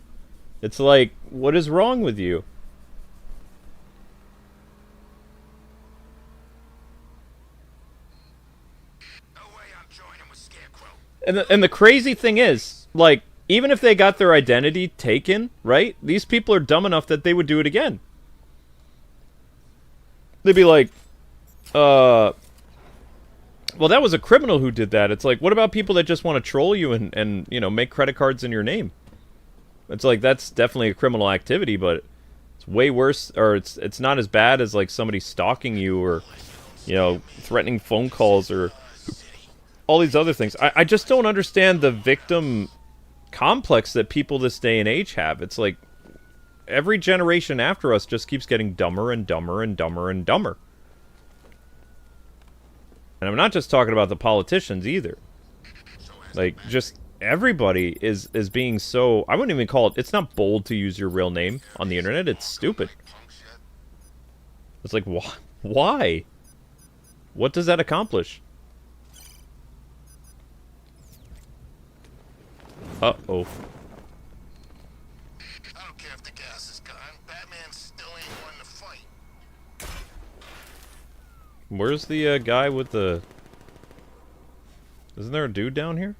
It's like, what is wrong with you? And the crazy thing is, like, even if they got their identity taken, right? These people are dumb enough that they would do it again. They'd be like, well, that was a criminal who did that. It's like, what about people that just want to troll you and you know, make credit cards in your name? It's like, that's definitely a criminal activity, but it's way worse, or it's not as bad as, like, somebody stalking you or, you know, threatening phone calls or all these other things. I just don't understand the victim complex that people this day and age have. It's like, every generation after us just keeps getting dumber and dumber and dumber and dumber. And I'm not just talking about the politicians either. Like, just everybody is being so... I wouldn't even call it... It's not bold to use your real name on the internet. It's stupid. It's like, why? What does that accomplish? Uh-oh. I don't care if the gas is gone. Batman still ain't one to fight. Where's the guy with the... Isn't there a dude down here?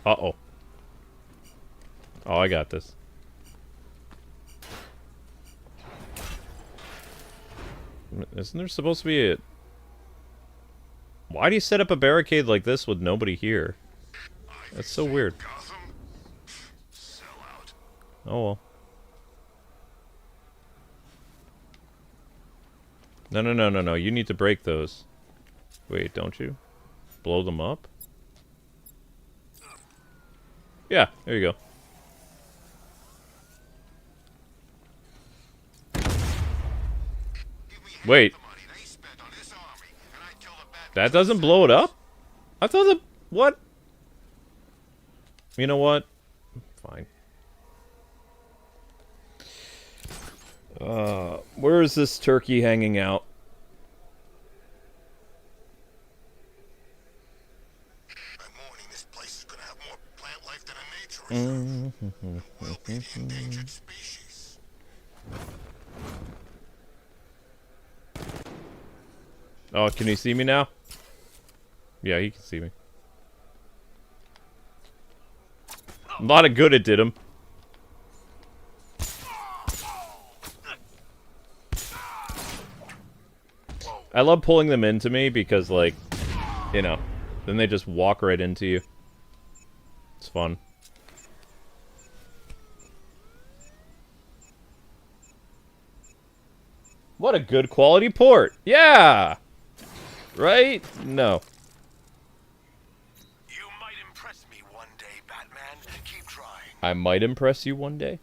Uh-oh. Oh, I got this. Isn't there supposed to be a... Why do you set up a barricade like this with nobody here? That's so weird. Oh well. No, no, no, no, no. You need to break those. Wait, don't you? Blow them up? Yeah, there you go. Wait. That doesn't blow it up? I thought that... What? You know what? Fine. Where is this turkey hanging out? I'm warning, this place is gonna have more plant life than a nature reserve. We'll be the endangered species. Oh, can he see me now? Yeah, he can see me. A lot of good it did him. I love pulling them into me because, like, you know, then they just walk right into you. It's fun. What a good quality port. Yeah! Right? No. You might impress me one day, Batman. Keep trying. I might impress you one day.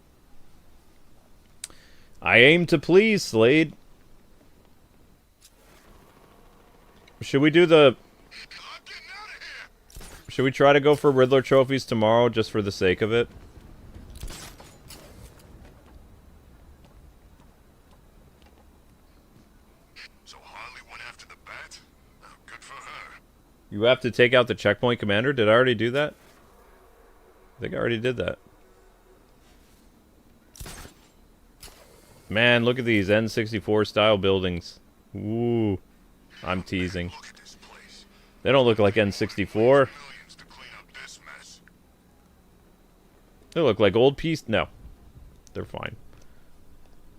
I aim to please, Slade. Should we do the... Should we try to go for Riddler trophies tomorrow just for the sake of it? So Harley went after the bat? Oh, good for her. You have to take out the checkpoint commander? Did I already do that? I think I already did that. Man, look at these N64 style buildings. Ooh. I'm teasing. They don't look like N64. They look like old piece. No. They're fine.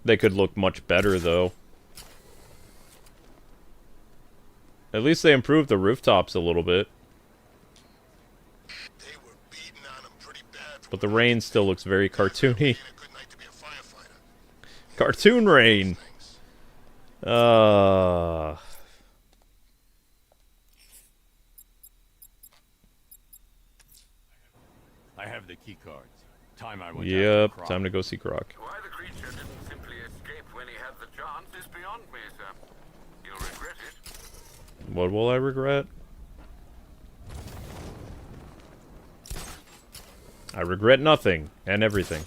They could look much better, though. At least they improved the rooftops a little bit. But the rain still looks very cartoony. Cartoon rain! I have the key cards. Time I went Yep, after time to go see Croc. Why the creature didn't simply escape when he had the chance is beyond me, sir. You'll regret it. What will I regret? I regret nothing and everything.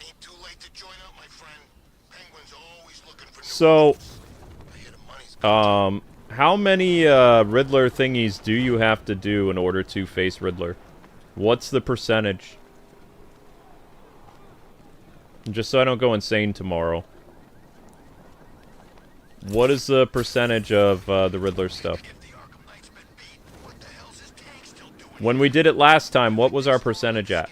Ain't too late to join up, my friend. Penguin's always looking for new So, money's how many Riddler thingies do you have to do in order to face Riddler? What's the percentage? Just so I don't go insane tomorrow. What is the percentage of the Riddler stuff? When we did it last time, what was our percentage at?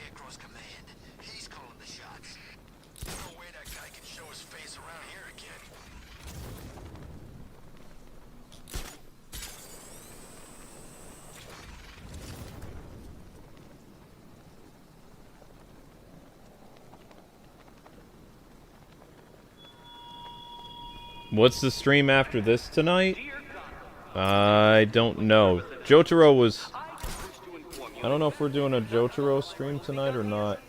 What's the stream after this tonight? I don't know. Jotaro was... I don't know if we're doing a Jotaro stream tonight or not.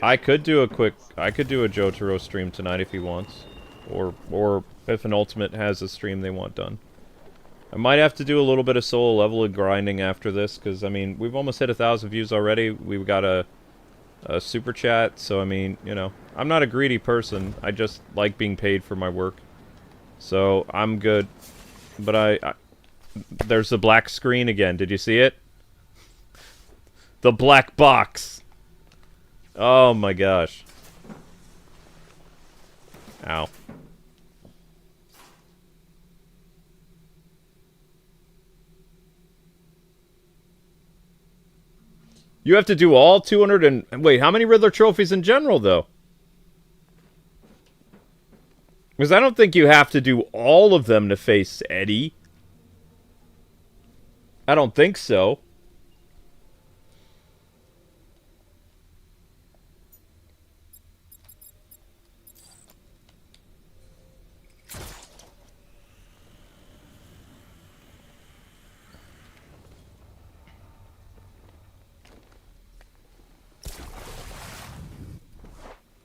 I could do a Jotaro stream tonight if he wants. Or if an Ultimate has a stream they want done. I might have to do a little bit of solo level grinding after this, because, I mean, we've almost hit 1,000 views already. We've got a super chat, so, I mean, you know, I'm not a greedy person. I just like being paid for my work. So, I'm good. But there's the black screen again. Did you see it? The black box. Oh my gosh. Ow. You have to do all 200 and... Wait, how many Riddler trophies in general, though? Because I don't think you have to do all of them to face Eddie. I don't think so.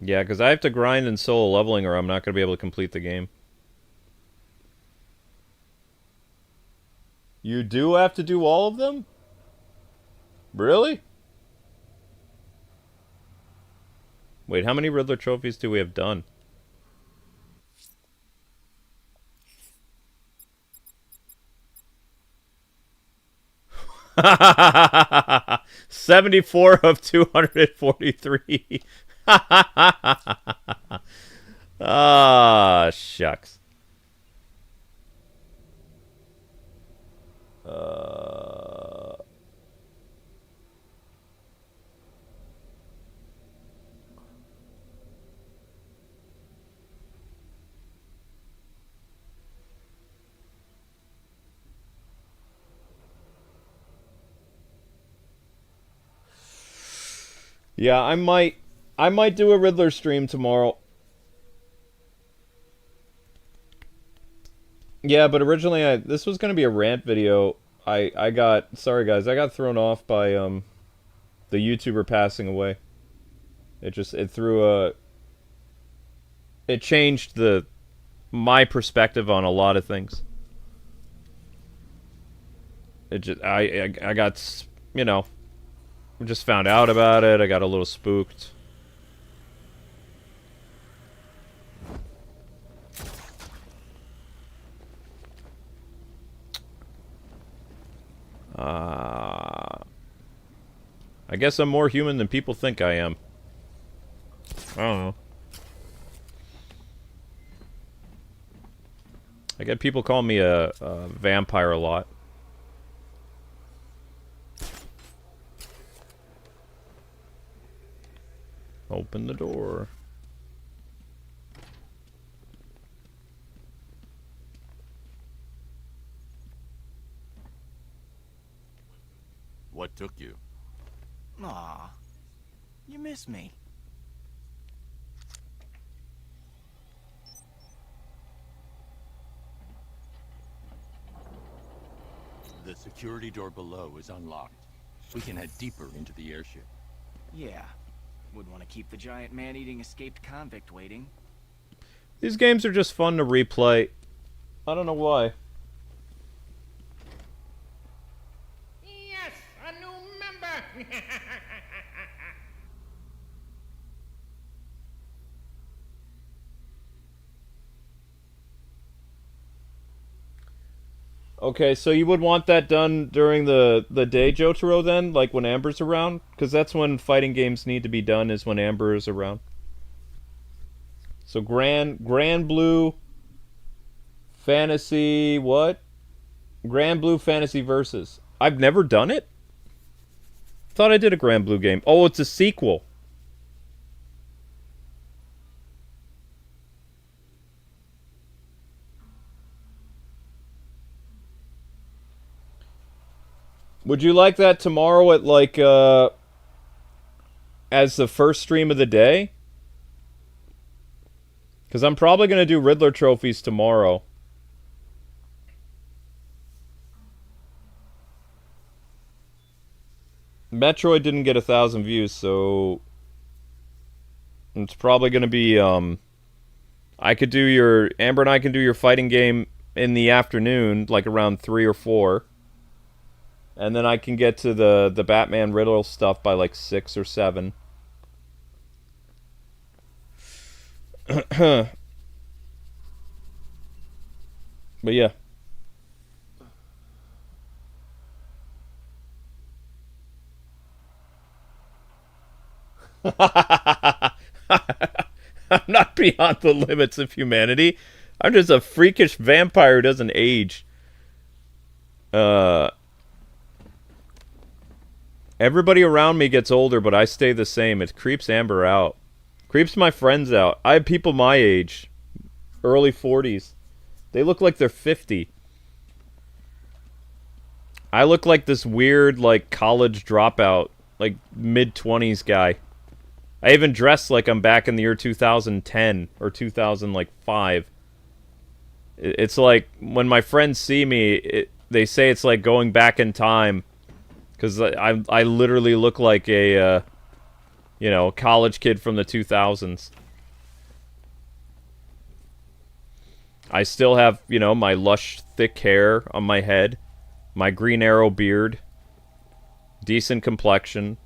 Yeah, because I have to grind in solo leveling or I'm not going to be able to complete the game. You do have to do all of them? Really? Wait, how many Riddler trophies do we have done? $74 of 243. Ah, shucks. Yeah, I might do a Riddler stream tomorrow. Yeah, but originally this was gonna be a rant video. I got sorry guys, I got thrown off by the YouTuber passing away. It changed my perspective on a lot of things. It just I got, you know, just found out about it. I got a little spooked. I guess I'm more human than people think I am. I don't know. I get people calling me a vampire a lot. Open the door. What took you? Aw, you miss me. The security door below is unlocked. We can head deeper into the airship. Yeah, wouldn't want to keep the giant man-eating escaped convict waiting. These games are just fun to replay. I don't know why. Yes, a new member. Okay, so you would want that done during the day, Jotaro, then? Like when Amber's around? Because that's when fighting games need to be done, is when Amber is around. So Grand Blue Fantasy, what? Grand Blue Fantasy Versus. I've never done it? Thought I did a Grand Blue game. Oh, it's a sequel. Would you like that tomorrow at, like, as the first stream of the day? Because I'm probably going to do Riddler trophies tomorrow. Metroid didn't get 1,000 views, so it's probably going to be, Amber and I can do your fighting game in the afternoon, like around 3 or 4. And then I can get to the Batman Riddle stuff by like 6 or 7. But yeah. I'm not beyond the limits of humanity. I'm just a freakish vampire who doesn't age. Everybody around me gets older, but I stay the same. It creeps Amber out. Creeps my friends out. I have people my age. Early 40s. They look like they're 50. I look like this weird, like, college dropout. Like, mid-20s guy. I even dress like I'm back in the year 2010 or 2005. It's like, when my friends see me, they say it's like going back in time. Because I literally look like a, you know, college kid from the 2000s. I still have, you know, my lush, thick hair on my head, my Green Arrow beard, decent complexion.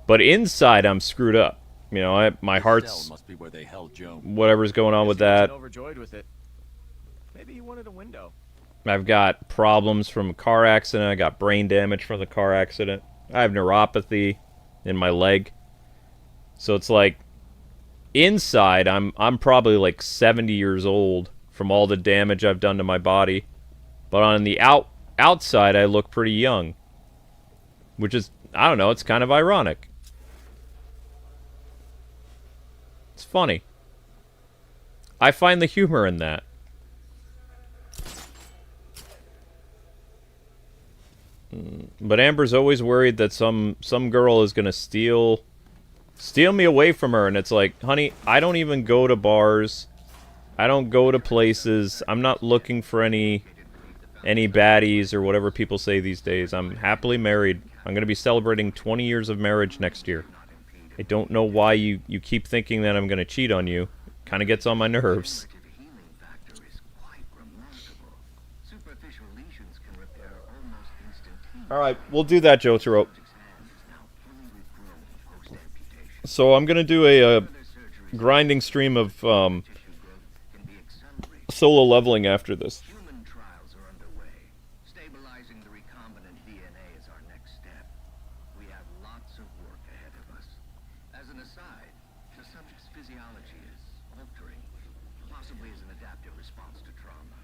But inside, I'm screwed up. You know, my heart's... must be where they held Joe. Whatever's going on with that. Overjoyed with it. Maybe he wanted a window. I've got problems from a car accident. I got brain damage from the car accident. I have neuropathy in my leg. So it's like, inside, I'm probably like 70 years old from all the damage I've done to my body. But on the outside, I look pretty young. Which is, I don't know, it's kind of ironic. It's funny. I find the humor in that. But Amber's always worried that some girl is gonna steal me away from her, and it's like, honey, I don't even go to bars. I don't go to places. I'm not looking for any baddies or whatever people say these days. I'm happily married. I'm gonna be celebrating 20 years of marriage next year. I don't know why you keep thinking that I'm gonna cheat on you. Kind of gets on my nerves. Alright, we'll do that, Jotaro. So I'm gonna do a grinding stream of solo leveling after this. Human trials are underway. Stabilizing the recombinant DNA is our next step. We have lots of work ahead of us. As an aside, the subject's physiology is altering, possibly as an adaptive response to trauma.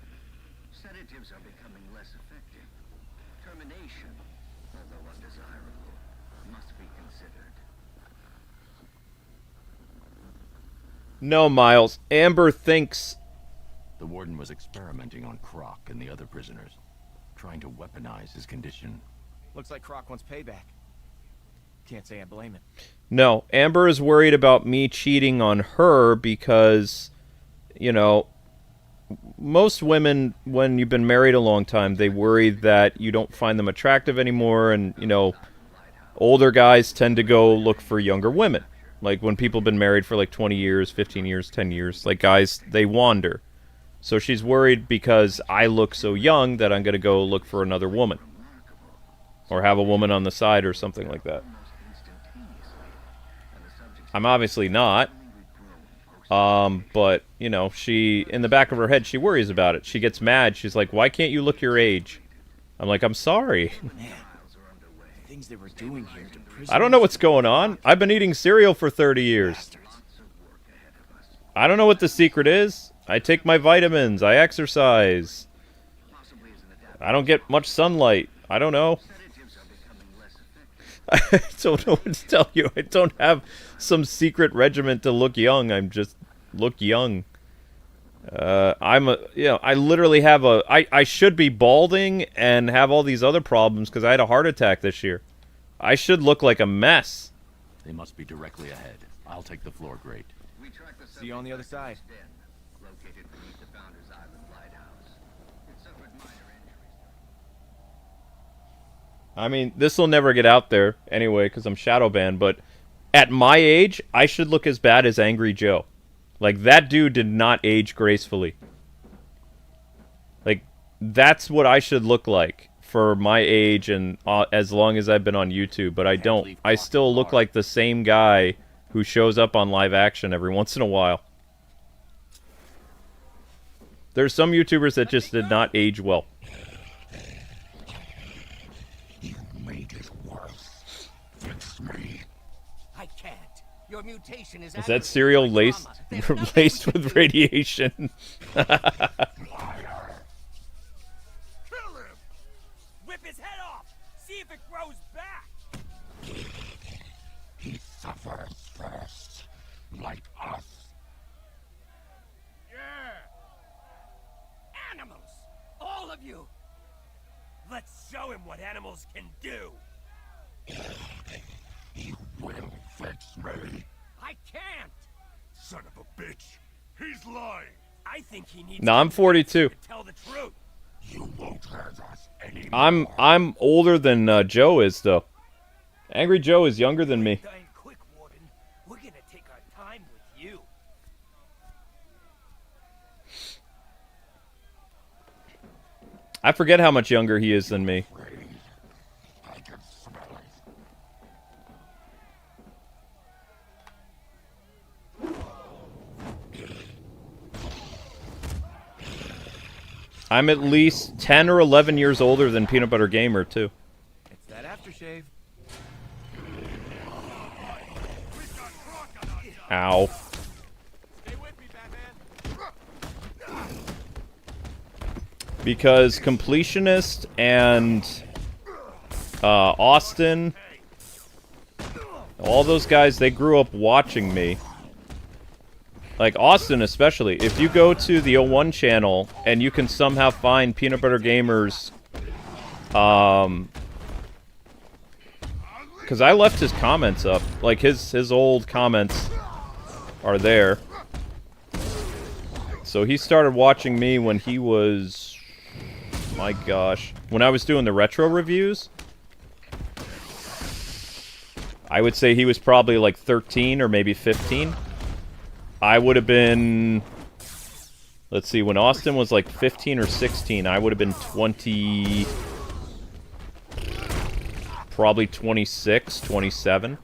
Sedatives are becoming less effective. Termination, although undesirable, must be considered. No, Miles. Amber thinks... The warden was experimenting on Croc and the other prisoners, trying to weaponize his condition. Looks like Croc wants payback. Can't say I blame it. No, Amber is worried about me cheating on her because, you know, most women, when you've been married a long time, they worry that you don't find them attractive anymore, and, you know, older guys tend to go look for younger women. Like, when people have been married for like 20 years, 15 years, 10 years, like, guys, they wander. So she's worried because I look so young that I'm going to go look for another woman. Or have a woman on the side or something like that. I'm obviously not. But, you know, she, in the back of her head, she worries about it. She gets mad. She's like, why can't you look your age? I'm like, I'm sorry. Man, the things they were doing here to prisoners. I don't know what's going on. I've been eating cereal for 30 years. I don't know what the secret is. I take my vitamins. I exercise. I don't get much sunlight. I don't know. I don't know what to tell you. I don't have some secret regimen to look young. I'm just look young. I literally have I should be balding and have all these other problems because I had a heart attack this year. I should look like a mess. They must be directly ahead. I'll take the floor grate. See you on the other side. Located beneath the Founders Island lighthouse. It suffered minor injuries. I mean, this will never get out there anyway because I'm shadow banned, but at my age, I should look as bad as Angry Joe. Like, that dude did not age gracefully. Like, that's what I should look like for my age and as long as I've been on YouTube, but I don't. I still look like the same guy who shows up on live action every once in a while. There's some YouTubers that just did not age well. You made it worse. Fix me. I can't. Your mutation is that cereal laced with radiation? Kill him! Whip his head off! See if it grows back! He suffers first, like us. Animals! All of you! Let's show him what animals can do! He will fix me. I can't! Son of a bitch. He's lying. I think he needs No, I'm 42. to tell the truth. You won't hurt us anymore. I'm older than Joe is, though. Angry Joe is younger than me. Dying quick, Warden. We're gonna take our time with you. I forget how much younger he is than me. I'm at least 10 or 11 years older than Peanut Butter Gamer, too. It's that aftershave. Ow. Because Completionist and Austin, all those guys, they grew up watching me. Like Austin especially. If you go to the O1 channel and you can somehow find Peanut Butter Gamer's, because I left his comments up. Like his old comments are there. So he started watching me when he was, my gosh, when I was doing the retro reviews. I would say he was probably like 13 or maybe 15. I would have been, let's see, when Austin was like 15 or 16, I would have been 20, probably 26, 27.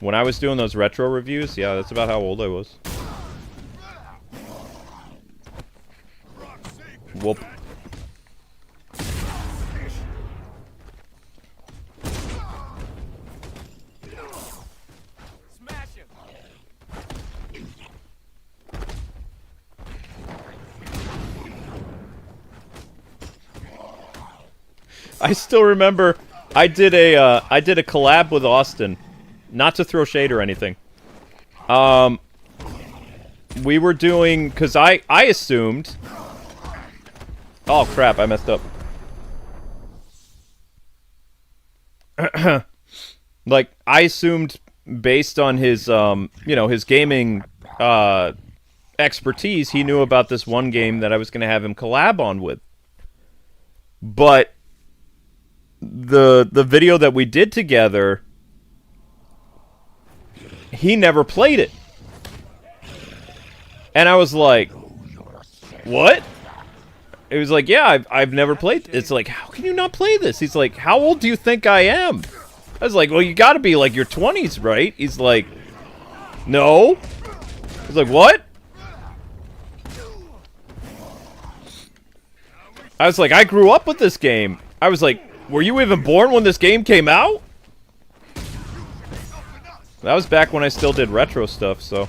When I was doing those retro reviews, yeah, that's about how old I was. Whoop. I still remember I did a collab with Austin, not to throw shade or anything. We were doing, cause I assumed. Oh crap! I messed up. Like I assumed, based on his his gaming expertise, he knew about this one game that I was gonna have him collab on with. But the video that we did together, he never played it. And I was like, what? It was like, yeah, I've never played. It's like, how can you not play this? He's like, how old do you think I am? I was like, well, you gotta be like your 20s, right? He's like, no. I was like, what? I was like, I grew up with this game. I was like, were you even born when this game came out? That was back when I still did retro stuff, so.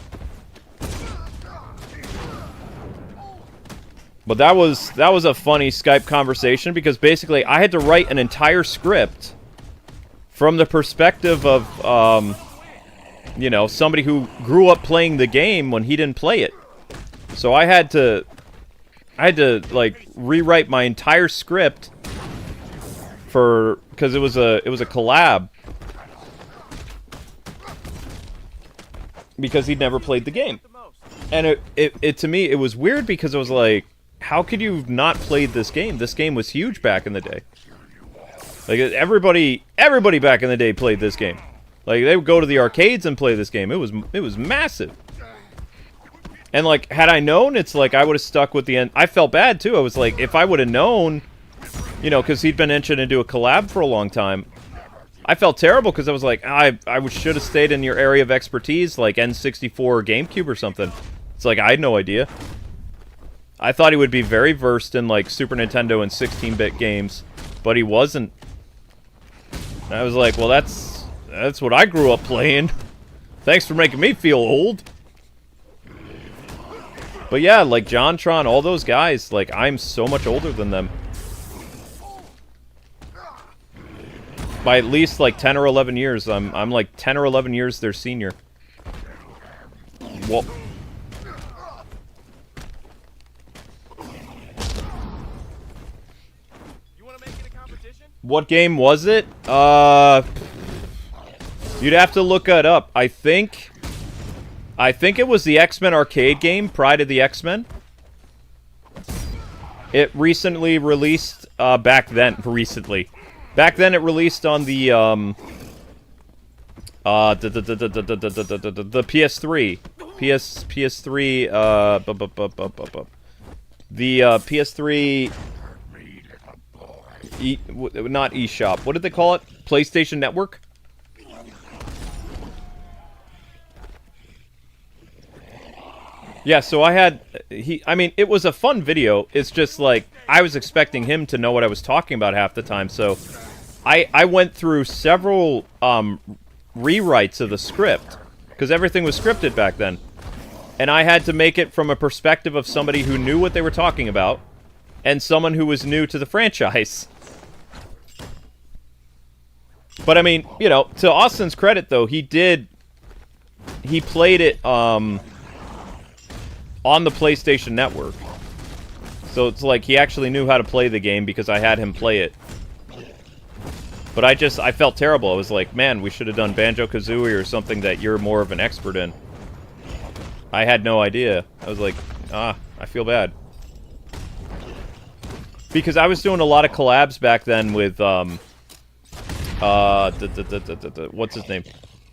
But that was a funny Skype conversation because basically I had to write an entire script from the perspective of, somebody who grew up playing the game when he didn't play it. So I had to like rewrite my entire script because it was a collab because he'd never played the game. And it to me it was weird because it was like, how could you have not played this game? This game was huge back in the day. Like everybody back in the day played this game. Like they would go to the arcades and play this game. It was massive. And like had I known, it's like I would have stuck with the end. I felt bad too. I was like, if I would have known, because he'd been itching to do a collab for a long time. I felt terrible because I was like, I should have stayed in your area of expertise, like N64 or GameCube or something. It's like I had no idea. I thought he would be very versed in like Super Nintendo and 16-bit games, but he wasn't. And I was like, well, that's what I grew up playing. Thanks for making me feel old. But yeah, like JonTron, all those guys, like I'm so much older than them. By at least like 10 or 11 years. I'm like 10 or 11 years their senior. Well, what game was it? You'd have to look it up. I think it was the X-Men arcade game, Pride of the X-Men. It recently released, back then it released on the PS3. PS3, The PS3... not eShop. What did they call it? PlayStation Network? Yeah, so I had... I mean, it was a fun video. It's just like, I was expecting him to know what I was talking about half the time, so... I went through several rewrites of the script, because everything was scripted back then. And I had to make it from a perspective of somebody who knew what they were talking about, and someone who was new to the franchise. But I mean, you know, to Austin's credit, though, he played it on the PlayStation Network. So it's like he actually knew how to play the game because I had him play it. But I felt terrible. I was like, man, we should have done Banjo-Kazooie or something that you're more of an expert in. I had no idea. I was like, I feel bad. Because I was doing a lot of collabs back then with, what's his name?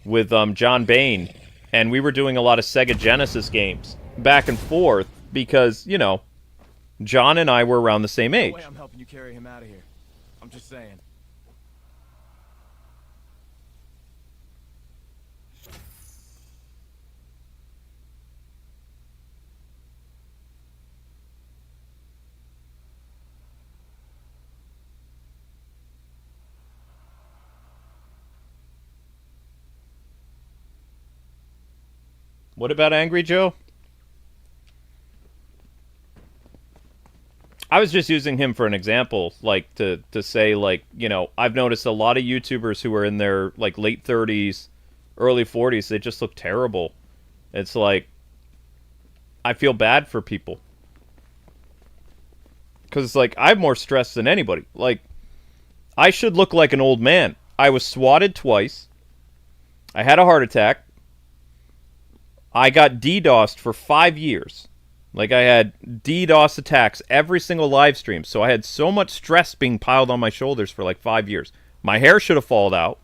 With, John Bain. And we were doing a lot of Sega Genesis games back and forth because, you know, John and I were around the same age. No way I'm helping you carry him out of here. I'm just saying. What about Angry Joe? I was just using him for an example, like, to say, like, you know, I've noticed a lot of YouTubers who are in their, like, late 30s, early 40s, they just look terrible. It's like, I feel bad for people. Because it's like, I have more stress than anybody. Like, I should look like an old man. I was swatted twice. I had a heart attack. I got DDoSed for 5 years. Like, I had DDoS attacks every single live stream. So I had so much stress being piled on my shoulders for like 5 years. My hair should have fallen out.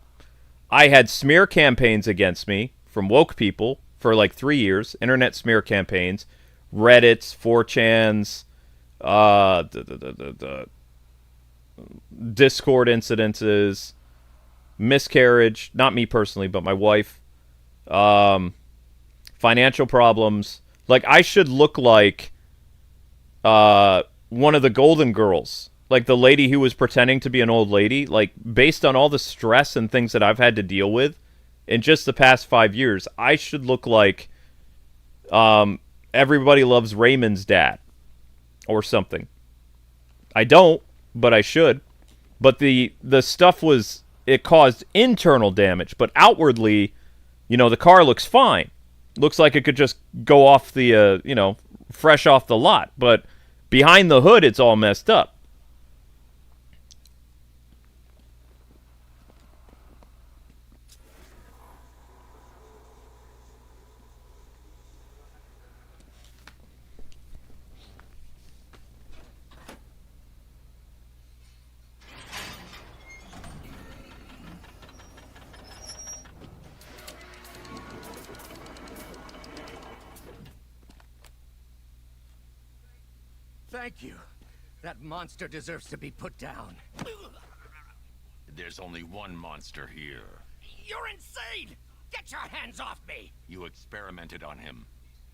I had smear campaigns against me from woke people for like 3 years. Internet smear campaigns. Reddits, 4chans, Discord incidences, miscarriage. Not me personally, but my wife. Financial problems. Like, I should look like one of the Golden Girls. Like, the lady who was pretending to be an old lady. Like, based on all the stress and things that I've had to deal with in just the past 5 years, I should look like Everybody Loves Raymond's dad. Or something. I don't, but I should. But the stuff was... It caused internal damage. But outwardly, you know, the car looks fine. Looks like it could just go off the, you know, fresh off the lot. But behind the hood, it's all messed up. Thank you. That monster deserves to be put down. There's only one monster here. You're insane! Get your hands off me! You experimented on him.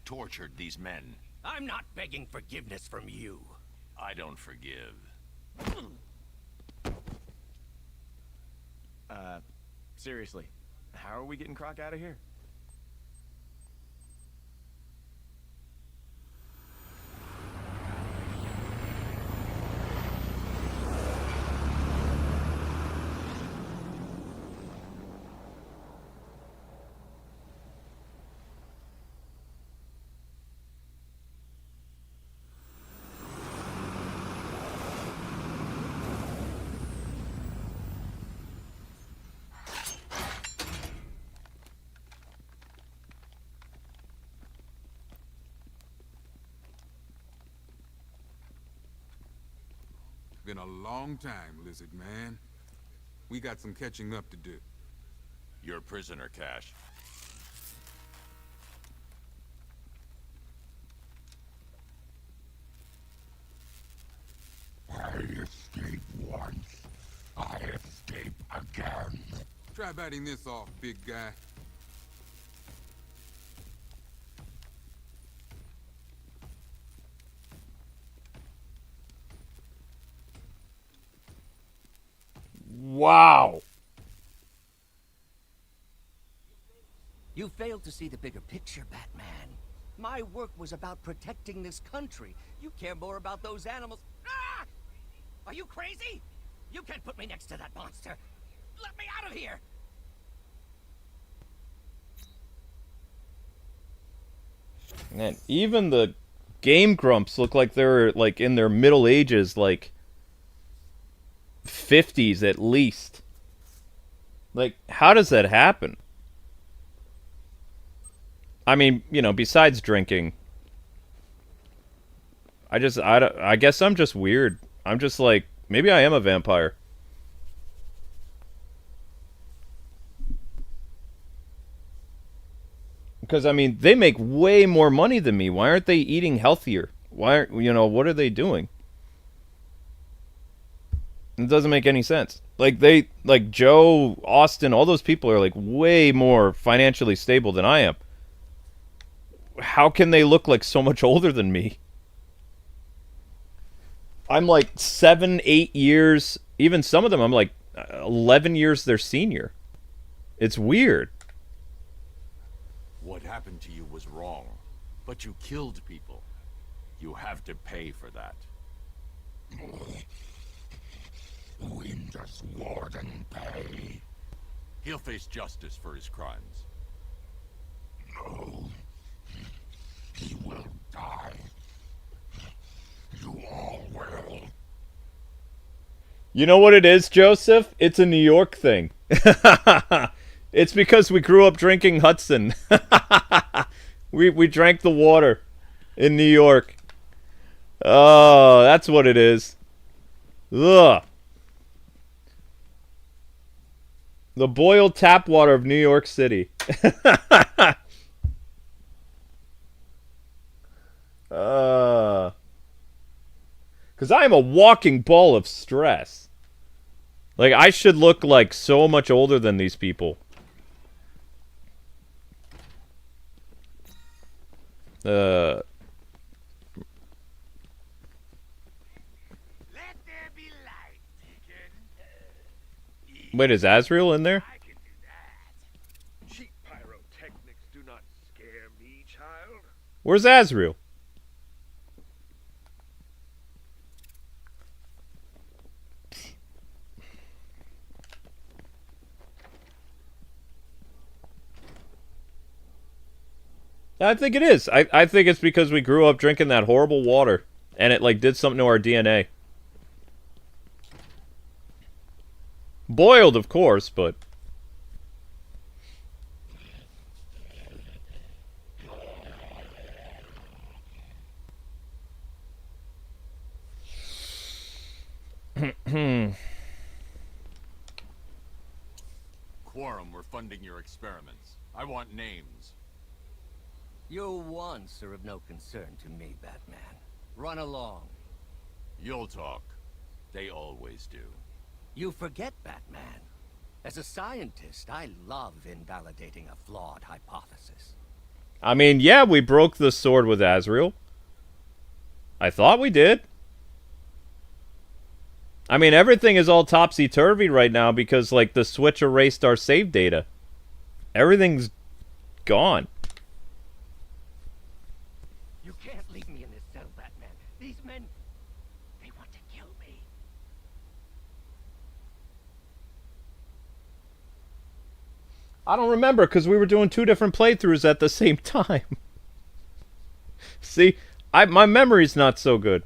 Tortured these men. I'm not begging forgiveness from you. I don't forgive. Seriously. How are we getting Croc out of here? Been a long time, Lizard Man. We got some catching up to do. You're a prisoner, Cash. escape once, I escape again. Try biting this off, big guy. Wow. You failed to see the bigger picture, Batman. My work was about protecting this country. You care more about those animals. Ah! Are you crazy? You can't put me next to that monster. Let me out of here! Man, even the Game Grumps look like they're like in their middle ages, like 50s at least. Like, how does that happen? I mean, you know, besides drinking, I guess I'm just weird. I'm just like, maybe I am a vampire. Because, I mean, they make way more money than me. Why aren't they eating healthier? Why aren't, you know, what are they doing? It doesn't make any sense. Like Joe, Austin, all those people are like way more financially stable than I am. How can they look like so much older than me? I'm like 7, 8 years, even some of them I'm like 11 years their senior. It's weird. What happened to you was wrong, but you killed people. You have to pay for that. When does Warden pay? He'll face justice for his crimes. No. He will die. You all will. You know what it is, Joseph? It's a New York thing. It's because we grew up drinking Hudson. We drank the water in New York. Oh, that's what it is. Ugh. The boiled tap water of New York City. Because I am a walking ball of stress. Like, I should look like so much older than these people. Let there be light, Deacon. Wait, is Azrael in there? I can do that. Cheap pyrotechnics do not scare me, child. Where's Azrael? I think it is. I think it's because we grew up drinking that horrible water, and it, like, did something to our DNA. Boiled, of course, but... Quorum, we're funding your experiments. I want names. Your wants are of no concern to me, Batman. Run along. You'll talk. They always do. You forget, Batman. As a scientist, I love invalidating a flawed hypothesis. I mean, yeah, we broke the sword with Azrael. I thought we did. I mean, everything is all topsy-turvy right now because, like, the Switch erased our save data. Everything's gone. You can't leave me in this cell, Batman. These men, they want to kill me. I don't remember because we were doing 2 different playthroughs at the same time. See, my memory's not so good.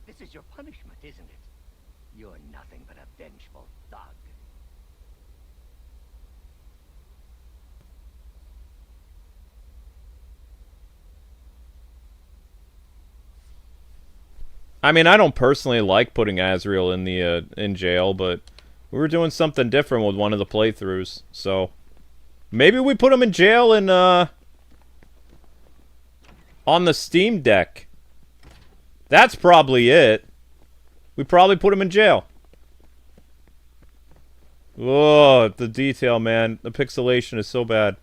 This is your punishment, isn't it? You're nothing but a vengeful thug. I mean, I don't personally like putting Azrael in the in jail, but we were doing something different with one of the playthroughs, so maybe we put him in jail in on the Steam Deck. That's probably it. We probably put him in jail. Oh, the detail, man. The pixelation is so bad.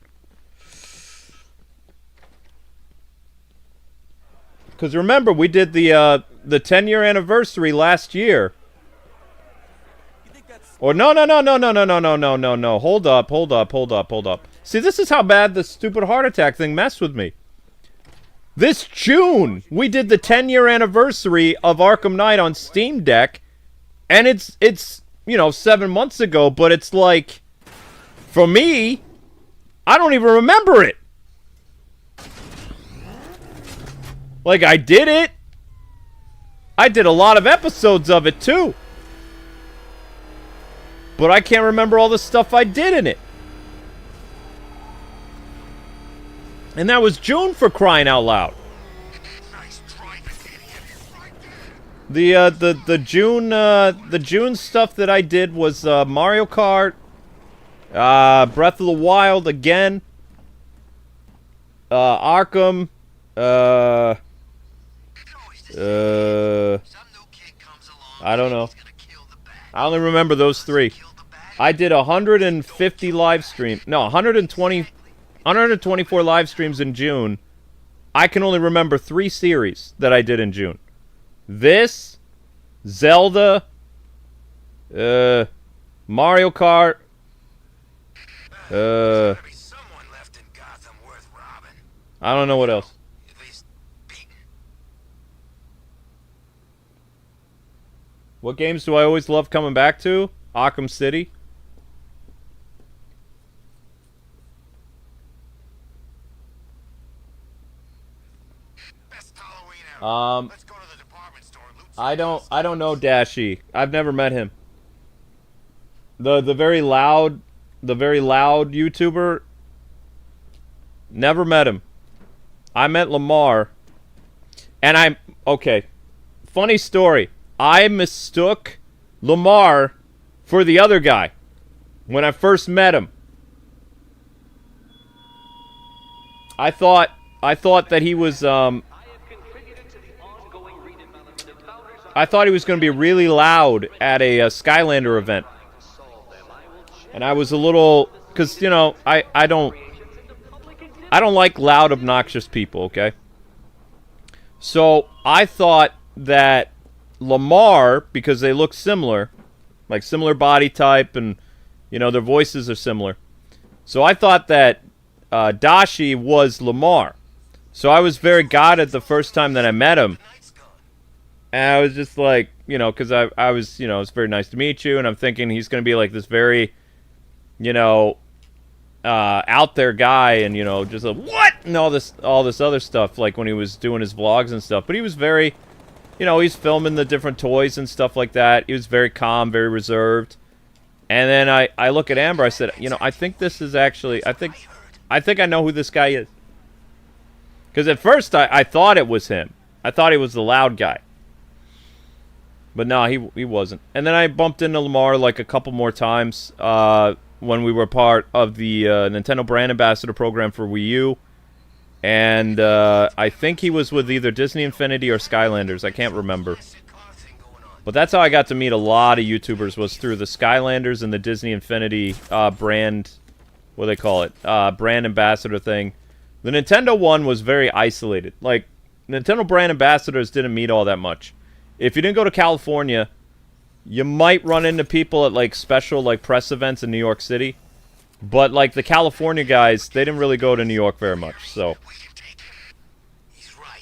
Because remember, we did the 10-year anniversary last year. Or no. Hold up. See, this is how bad the stupid heart attack thing messed with me. This June, we did the 10-year anniversary of Arkham Knight on Steam Deck, and it's you know, 7 months ago, but it's like, for me, I don't even remember it. Like, I did it. I did a lot of episodes of it, too. But I can't remember all the stuff I did in it. And that was June, for crying out loud. The June stuff that I did was Mario Kart, Breath of the Wild again, Arkham, I don't know. I only remember those 3. I did 150 live streams. No, 124 live streams in June. I can only remember 3 series that I did in June. This, Zelda, Mario Kart, I don't know what else. What games do I always love coming back to? Arkham City. I don't know Dashi. I've never met him. The very loud YouTuber. Never met him. I met Lamar. And okay. Funny story. I mistook Lamar for the other guy when I first met him. I thought that he was I thought he was going to be really loud at a Skylander event. And I was a little, cuz you know, I don't like loud, obnoxious people, okay? So, I thought that Lamar, because they look similar, like similar body type, and you know, their voices are similar. So I thought that Dashi was Lamar. So I was very guarded the first time that I met him. And I was just like, you know, because I was, you know, it's very nice to meet you, and I'm thinking he's going to be like this very, you know, out there guy, and you know, just like, what? And all this other stuff, like when he was doing his vlogs and stuff. But he was very, you know, he's filming the different toys and stuff like that. He was very calm, very reserved. And then I look at Amber, I said, you know, I think this is actually, I think I know who this guy is. Because at first I thought it was him. I thought he was the loud guy. But no, he wasn't. And then I bumped into Lamar like a couple more times when we were part of the Nintendo Brand Ambassador program for Wii U. And I think he was with either Disney Infinity or Skylanders. I can't remember. But that's how I got to meet a lot of YouTubers, was through the Skylanders and the Disney Infinity brand, what do they call it? Brand Ambassador thing. The Nintendo one was very isolated. Like, Nintendo Brand Ambassadors didn't meet all that much. If you didn't go to California, you might run into people at, like, special, like, press events in New York City. But, like, the California guys, they didn't really go to New York very much, so.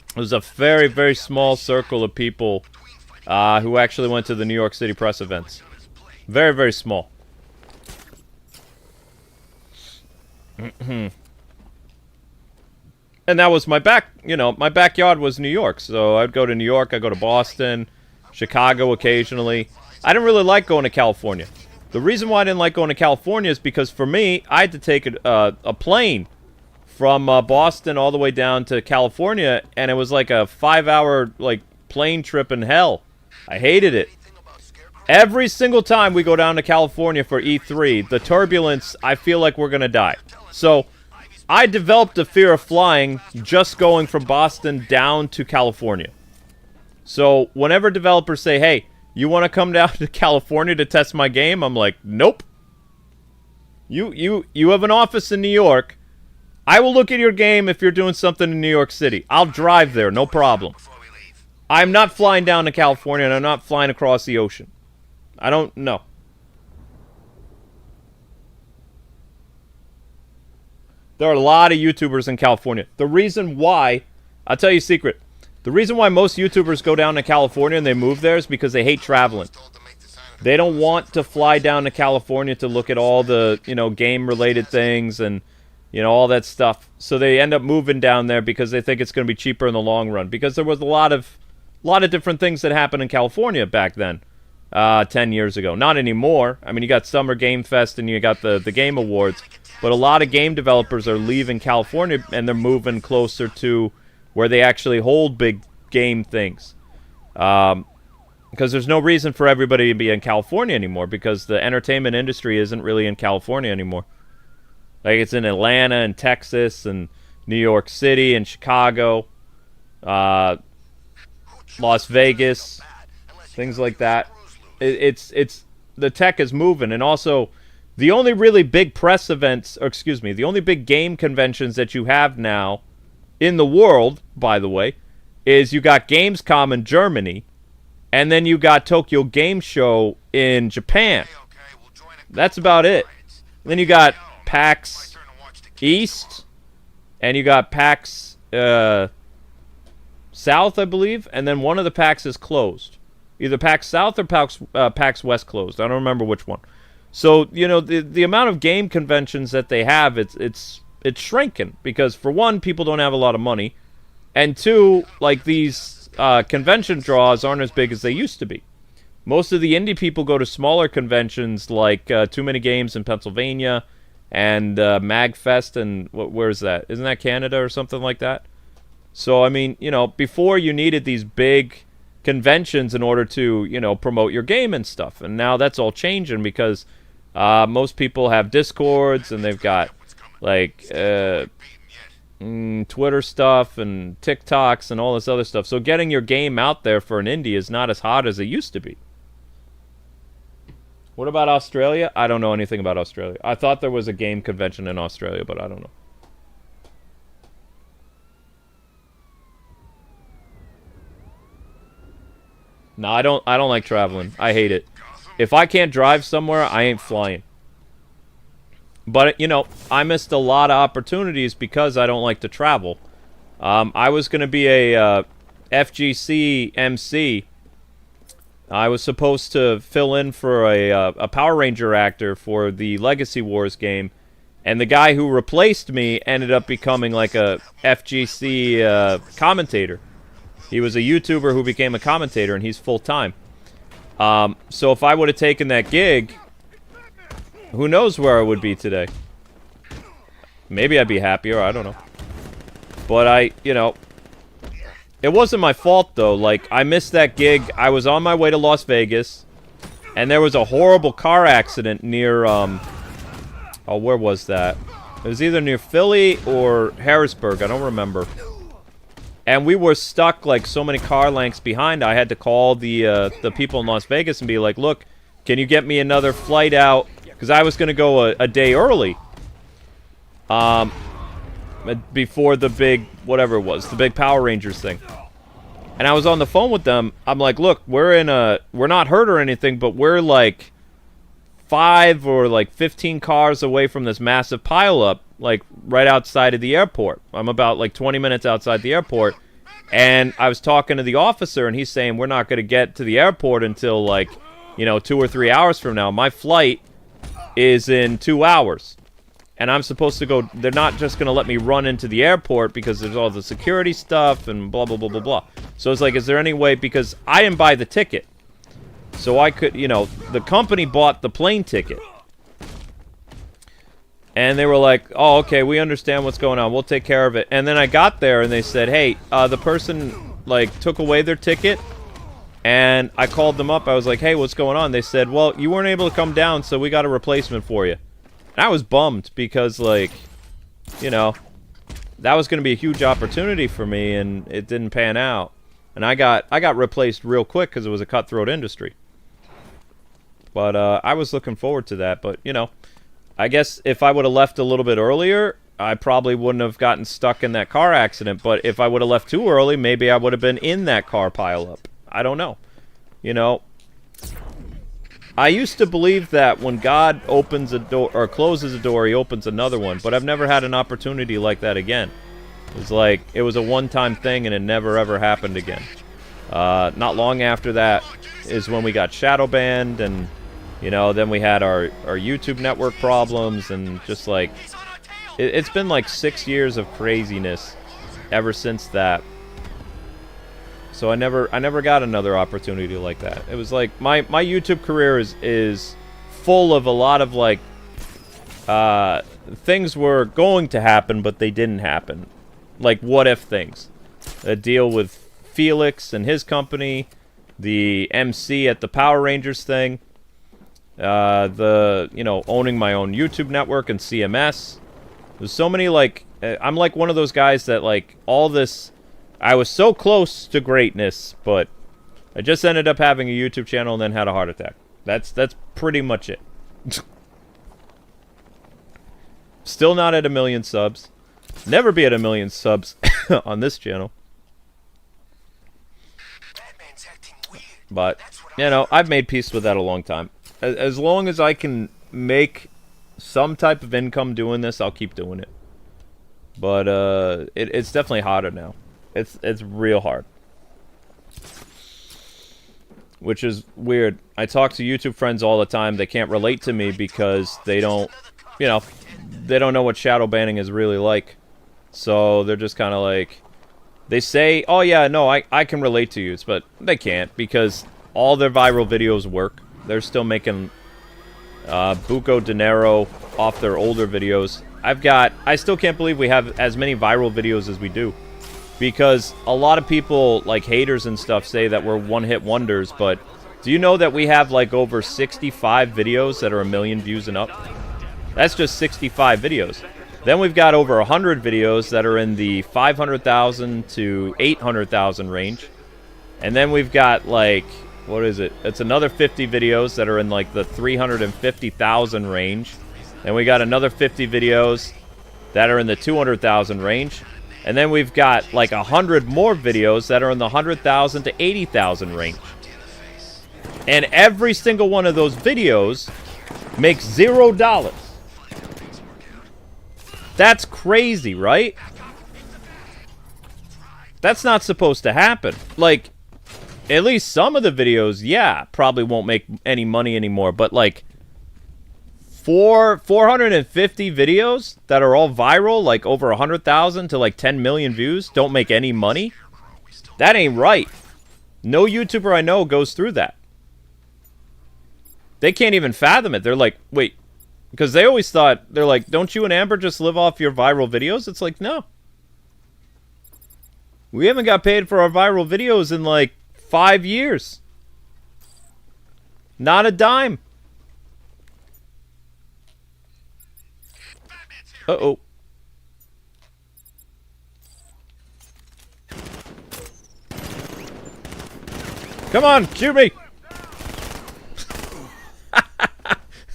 It was a very, very small circle of people who actually went to the New York City press events. Very, very small. And that was my my backyard was New York. So I'd go to New York, I'd go to Boston, Chicago occasionally. I didn't really like going to California. The reason why I didn't like going to California is because for me, I had to take a plane from Boston all the way down to California, and it was like a 5-hour like plane trip in hell. I hated it. Every single time we go down to California for E3, the turbulence, I feel like we're going to die. So I developed a fear of flying just going from Boston down to California. So whenever developers say, hey, you want to come down to California to test my game? I'm like, nope. You have an office in New York. I will look at your game if you're doing something in New York City. I'll drive there, no problem. I'm not flying down to California, and I'm not flying across the ocean. I don't know. There are a lot of YouTubers in California. The reason why, I'll tell you a secret. The reason why most YouTubers go down to California and they move there is because they hate traveling. They don't want to fly down to California to look at all the, game-related things and, all that stuff. So they end up moving down there because they think it's going to be cheaper in the long run. Because there was a lot of different things that happened in California back then, 10 years ago. Not anymore. I mean, you got Summer Game Fest and you got the Game Awards. But a lot of game developers are leaving California and they're moving closer to where they actually hold big game things. Because there's no reason for everybody to be in California anymore, because the entertainment industry isn't really in California anymore. Like, it's in Atlanta and Texas and New York City and Chicago, Las Vegas, things like that. It's the tech is moving, and also the only really big press events, or excuse me, the only big game conventions that you have now in the world, by the way, is you got Gamescom in Germany, and then you got Tokyo Game Show in Japan. That's about it. And then you got PAX East, and you got PAX South, I believe, and then one of the PAX is closed. Either PAX South or PAX West closed. I don't remember which one. So, the amount of game conventions that they have, it's shrinking, because for one, people don't have a lot of money, and two, like, these convention draws aren't as big as they used to be. Most of the indie people go to smaller conventions like Too Many Games in Pennsylvania and MagFest, and where's that? Isn't that Canada or something like that? So, I mean, before you needed these big conventions in order to, promote your game and stuff, and now that's all changing because most people have Discords and they've got like Twitter stuff and TikToks and all this other stuff. So getting your game out there for an indie is not as hot as it used to be. What about Australia? I don't know anything about Australia. I thought there was a game convention in Australia, but I don't know. No, I don't like traveling. I hate it. If I can't drive somewhere, I ain't flying. But, I missed a lot of opportunities because I don't like to travel. I was going to be a FGC MC. I was supposed to fill in for a Power Ranger actor for the Legacy Wars game. And the guy who replaced me ended up becoming like a FGC commentator. He was a YouTuber who became a commentator, and he's full-time. So if I would have taken that gig, who knows where I would be today. Maybe I'd be happier, I don't know. But it wasn't my fault, though. Like, I missed that gig. I was on my way to Las Vegas, and there was a horrible car accident near, where was that? It was either near Philly or Harrisburg, I don't remember. And we were stuck, like, so many car lengths behind. I had to call the people in Las Vegas and be like, look, can you get me another flight out? Because I was going to go a day early. Before the big, whatever it was, the big Power Rangers thing. And I was on the phone with them. I'm like, look, we're not hurt or anything, but we're like 5 or like 15 cars away from this massive pileup, like right outside of the airport. I'm about like 20 minutes outside the airport. And I was talking to the officer, and he's saying we're not going to get to the airport until like, 2 or 3 hours from now. My flight is in 2 hours. And I'm supposed to go, they're not just going to let me run into the airport because there's all the security stuff and blah, blah, blah, blah, blah. So it's like, is there any way, because I didn't buy the ticket. So I could, the company bought the plane ticket. And they were like, oh, okay, we understand what's going on. We'll take care of it. And then I got there and they said, hey, the person, like, took away their ticket. And I called them up. I was like, hey, what's going on? They said, well, you weren't able to come down, so we got a replacement for you. And I was bummed because, like, that was going to be a huge opportunity for me, and it didn't pan out. And I got replaced real quick because it was a cutthroat industry. But I was looking forward to that. But, you know, I guess if I would have left a little bit earlier, I probably wouldn't have gotten stuck in that car accident. But if I would have left too early, maybe I would have been in that car pileup. I don't know. You know, I used to believe that when God opens a door or closes a door, he opens another one. But I've never had an opportunity like that again. It was like, it was a one-time thing and it never ever happened again. Not long after that is when we got shadow banned, and, you know, then we had our YouTube network problems, and just like, it's been like 6 years of craziness ever since that. So I never got another opportunity like that. It was like, my YouTube career is full of a lot of like, things were going to happen, but they didn't happen. Like, what if things. A deal with Felix and his company, the MC at the Power Rangers thing, you know, owning my own YouTube network and CMS. There's so many, like, I'm like one of those guys that, like, all this, I was so close to greatness, but I just ended up having a YouTube channel and then had a heart attack. That's pretty much it. Still not at 1 million subs. Never be at 1 million subs on this channel. But, you know, I've made peace with that a long time. As long as I can make some type of income doing this, I'll keep doing it. But it's definitely harder now. It's real hard. Which is weird. I talk to YouTube friends all the time. They can't relate to me because they don't, you know, they don't know what shadow banning is really like. So they're just kind of like, they say, oh yeah, no, I can relate to you, but they can't because all their viral videos work. They're still making buco dinero off their older videos. I still can't believe we have as many viral videos as we do. Because a lot of people, like haters and stuff, say that we're one-hit wonders, but do you know that we have like over 65 videos that are 1 million views and up? That's just 65 videos. Then we've got over 100 videos that are in the 500,000 to 800,000 range. And then we've got like, what is it? It's another 50 videos that are in like the 350,000 range. And we got another 50 videos that are in the 200,000 range. And then we've got like 100 more videos that are in the 100,000 to 80,000 range. And every single one of those videos makes $0. That's crazy, right? That's not supposed to happen. Like, at least some of the videos, yeah, probably won't make any money anymore. But like, 450 videos that are all viral, like over 100,000 to like 10 million views, don't make any money? That ain't right. No YouTuber I know goes through that. They can't even fathom it. They're like, wait, because they always thought, they're like, don't you and Amber just live off your viral videos? It's like, no. We haven't got paid for our viral videos in like 5 years. Not a dime. Uh-oh. Come on, shoot me!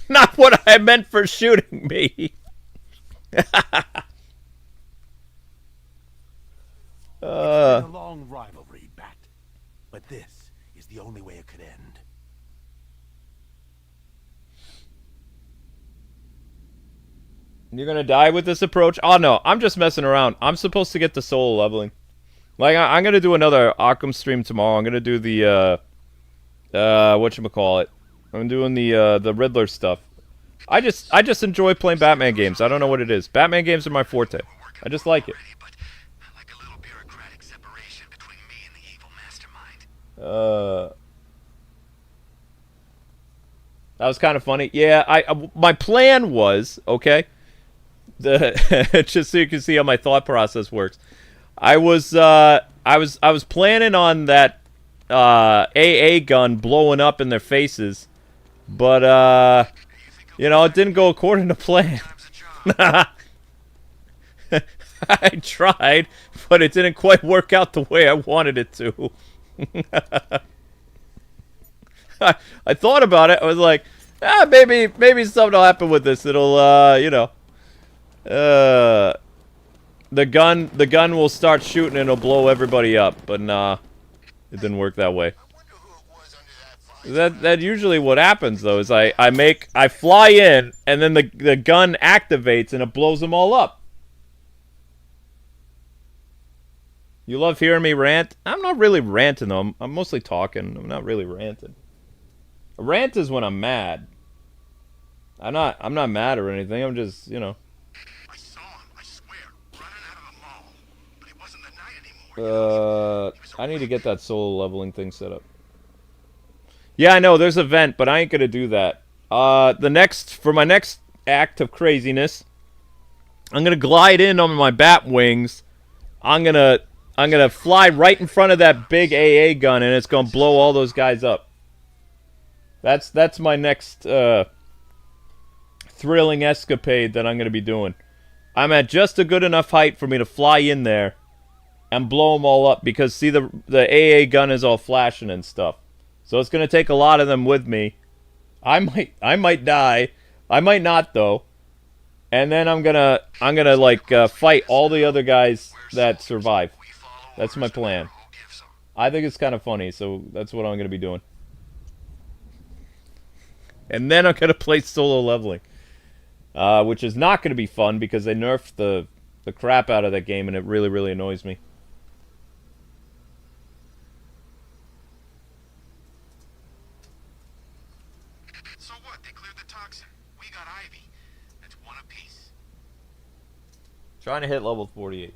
Not what I meant for shooting me. It's been a long rivalry, Bat. But this is the only way it could end. You're gonna die with this approach? Oh no, I'm just messing around. I'm supposed to get the soul leveling. Like, I'm gonna do another Arkham stream tomorrow. I'm gonna do the, whatchamacallit. I'm doing the Riddler stuff. I just enjoy playing Batman games. I don't know what it is. Batman games are my forte. I just like it. That was kind of funny. Yeah, my plan was, okay, just so you can see how my thought process works. I was planning on that AA gun blowing up in their faces, but you know, it didn't go according to plan. I tried, but it didn't quite work out the way I wanted it to. I thought about it. I was like, maybe something will happen with this. It'll, you know, the gun will start shooting and it'll blow everybody up. But nah, it didn't work that way. That usually what happens though is I fly in and then the gun activates and it blows them all up. You love hearing me rant? I'm not really ranting though. I'm mostly talking. I'm not really ranting. A rant is when I'm mad. I'm not mad or anything. I'm just, you know. I saw him, I swear, running out of the mall. But it wasn't the night anymore. I need to get that solo leveling thing set up. Yeah, I know, there's a vent, but I ain't gonna do that. For my next act of craziness, I'm gonna glide in on my bat wings. I'm gonna fly right in front of that big AA gun, and it's gonna blow all those guys up. That's my next thrilling escapade that I'm gonna be doing. I'm at just a good enough height for me to fly in there and blow them all up because see the AA gun is all flashing and stuff. So it's gonna take a lot of them with me. I might die. I might not though. And then I'm gonna like fight all the other guys that survive. That's my plan. I think it's kind of funny, so that's what I'm gonna be doing. And then I'm gonna play solo leveling, which is not gonna be fun because they nerfed the crap out of that game, and it really annoys me. So what? They cleared the toxin. We got Ivy. That's one apiece. Trying to hit level 48.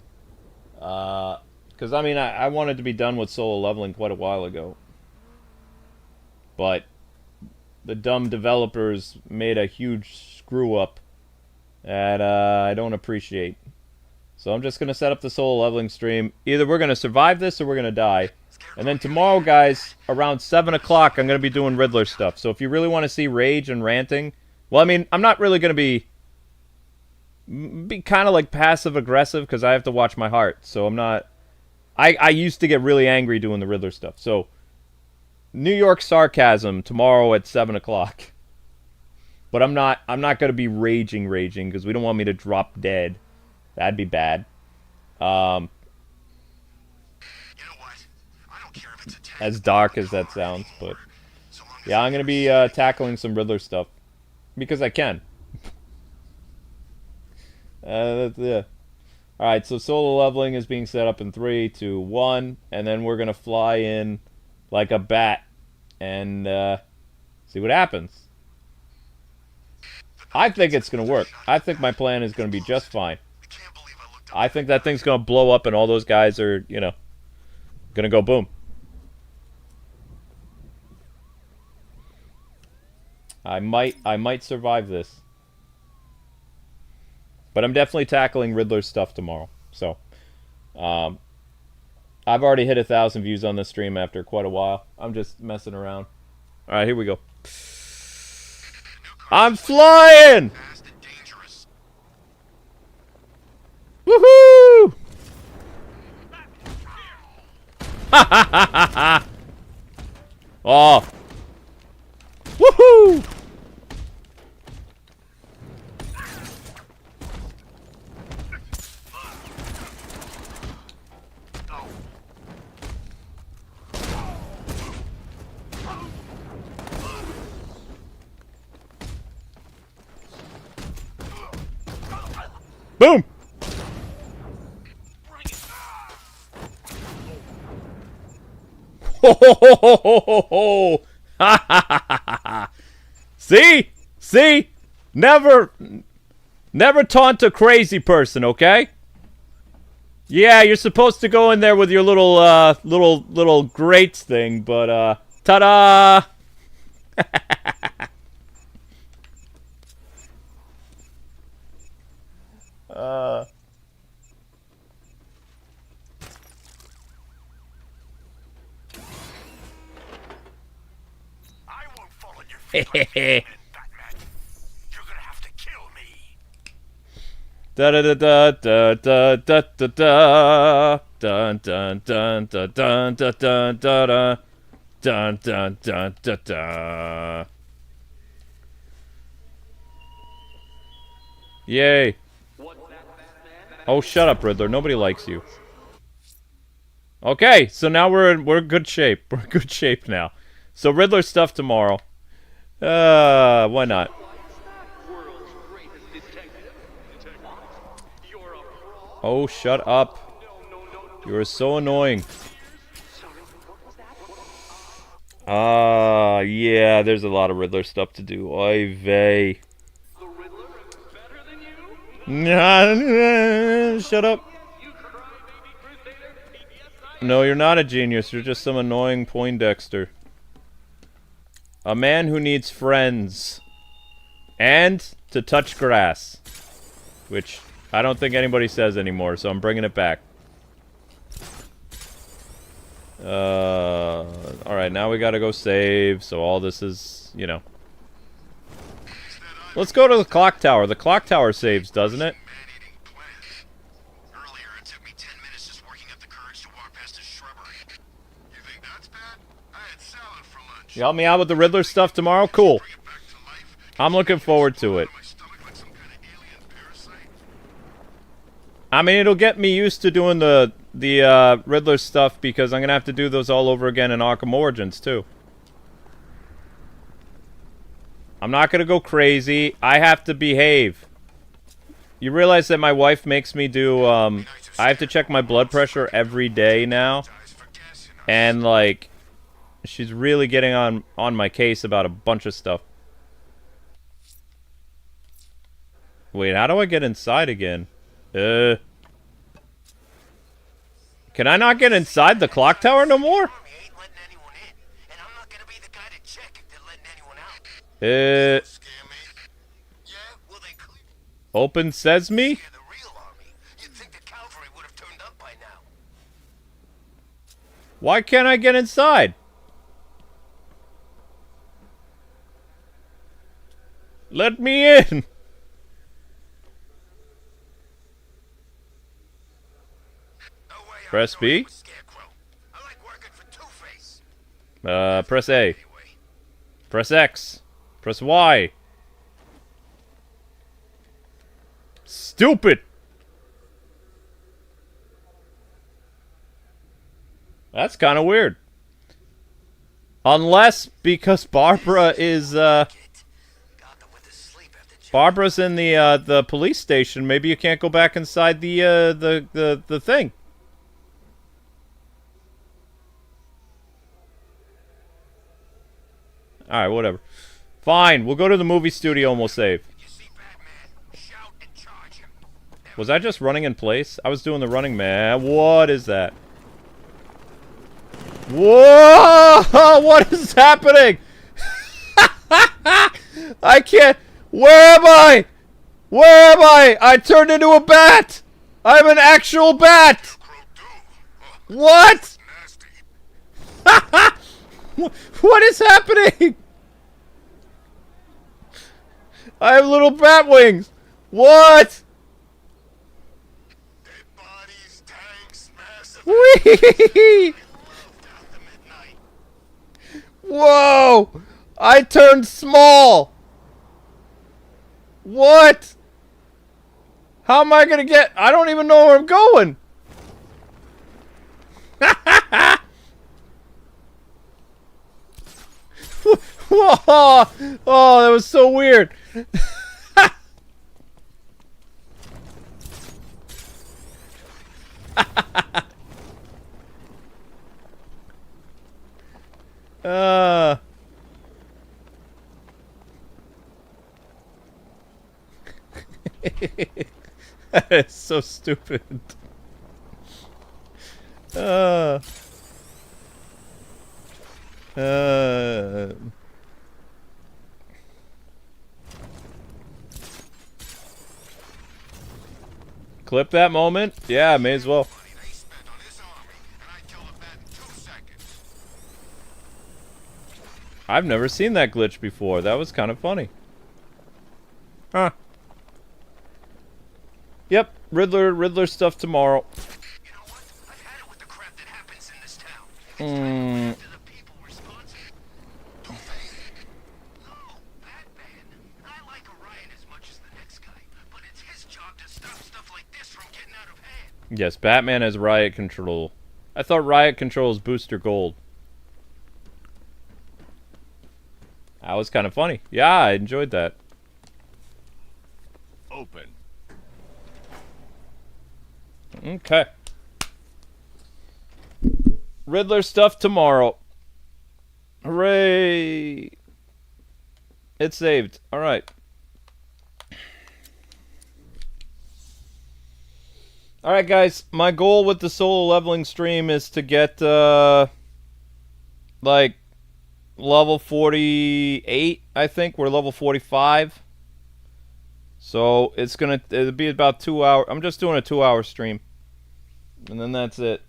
Because, I mean, I wanted to be done with solo leveling quite a while ago. But the dumb developers made a huge screw-up that I don't appreciate. So I'm just going to set up the solo leveling stream. Either we're going to survive this or we're going to die. And then tomorrow, guys, around 7 o'clock, I'm going to be doing Riddler stuff. So if you really want to see rage and ranting... Well, I mean, I'm not really going to be kind of like passive-aggressive because I have to watch my heart. So I'm not... I used to get really angry doing the Riddler stuff. So, New York sarcasm tomorrow at 7 o'clock. But I'm not going to be raging because we don't want me to drop dead. That'd be bad. As dark as that sounds, but yeah, I'm gonna be tackling some Riddler stuff because I can. Yeah. All right, so solo leveling is being set up in 3, 2, 1, and then we're gonna fly in like a bat and see what happens. I think it's gonna work. I think my plan is gonna be just fine. I think that thing's gonna blow up and all those guys are, you know, gonna go boom. I might survive this. But I'm definitely tackling Riddler's stuff tomorrow. So, I've already hit 1,000 views on this stream after quite a while. I'm just messing around. Alright, here we go. I'm flying! Woohoo! Ha ha ha ha ha! Oh! Woohoo! Boom! Ho ho ho ho ho ho! Ha ha ha ha ha! See? See? Never taunt a crazy person, okay? Yeah, you're supposed to go in there with your little little grates thing, but ta-da! Da da da da da da da da da. Dun dun dun dun dun dun dun dun dun dun dun dun dun. Yay. Oh, shut up, Riddler. Nobody likes you. Okay, so now we're in good shape. We're in good shape now. So Riddler stuff tomorrow. Why not? Oh, shut up. You are so annoying. Yeah, there's a lot of Riddler stuff to do. Oy vey. Nah, shut up. No, you're not a genius. You're just some annoying Poindexter. A man who needs friends. And to touch grass. Which I don't think anybody says anymore, so I'm bringing it back. Alright, now we gotta go save, so all this is, you know. Let's go to the clock tower. The clock tower saves, doesn't it? You help me out with the Riddler stuff tomorrow? Cool. I'm looking forward to it. I mean, it'll get me used to doing the Riddler stuff because I'm gonna have to do those all over again in Arkham Origins too. I'm not gonna go crazy. I have to behave. You realize that my wife makes me do, I have to check my blood pressure every day now. And, like, she's really getting on my case about a bunch of stuff. Wait, how do I get inside again? Can I not get inside the clock tower no more? Open sesame? Why can't I get inside? Let me in! Press B? Press A. Press X. Press Y. Stupid! That's kind of weird. Unless, because Barbara is, Barbara's in the police station, maybe you can't go back inside the thing. Alright, whatever. Fine, we'll go to the movie studio and we'll save. Was I just running in place? I was doing the running man. What is that? Whoa! What is happening? I can't... Where am I? Where am I? I turned into a bat! I'm an actual bat! What? What is happening? I have little bat wings. What? Whee! Whoa! I turned small. What? How am I gonna get? I don't even know where I'm going. Whoa! Oh, that was so weird. That is so stupid. Clip that moment? Yeah, may as well. I've never seen that glitch before. That was kind of funny. Huh. Riddler stuff tomorrow. Yes, Batman has riot control. I thought riot control is Booster Gold. That was kind of funny. Yeah, I enjoyed that. Open. Okay. Riddler stuff tomorrow. Hooray! It's saved. Alright. Alright, guys. My goal with the solo leveling stream is to get, like, level 48, I think. We're level 45. So, it'll be about 2 hours. I'm just doing a 2-hour stream. And then that's it.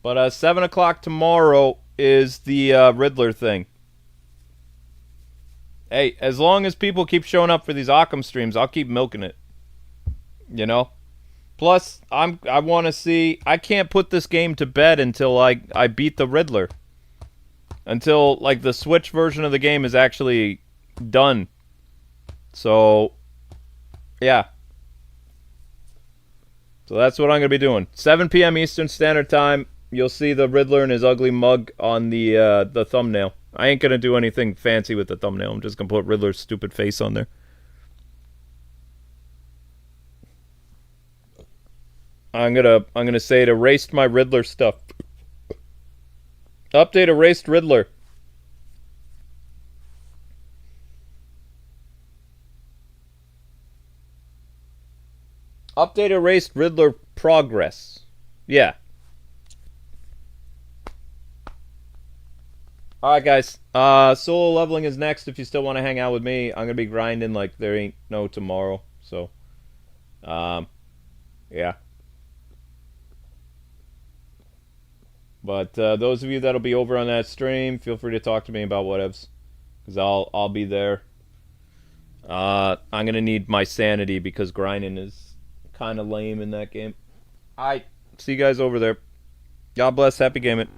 But, 7 o'clock tomorrow is the, Riddler thing. Hey, as long as people keep showing up for these Arkham streams, I'll keep milking it. You know? Plus, I want to see... I can't put this game to bed until I beat the Riddler. Until, like, the Switch version of the game is actually done. So, yeah. So that's what I'm going to be doing. 7 p.m. Eastern Standard Time. You'll see the Riddler and his ugly mug on the thumbnail. I ain't gonna do anything fancy with the thumbnail. I'm just gonna put Riddler's stupid face on there. I'm gonna say it erased my Riddler stuff. Update erased Riddler. Update erased Riddler progress. Yeah. Alright, guys. Solo leveling is next if you still want to hang out with me. I'm going to be grinding like there ain't no tomorrow. So, yeah. But those of you that'll be over on that stream, feel free to talk to me about whatevs. Because I'll be there. I'm going to need my sanity because grinding is kind of lame in that game. Alright. See you guys over there. God bless. Happy gaming.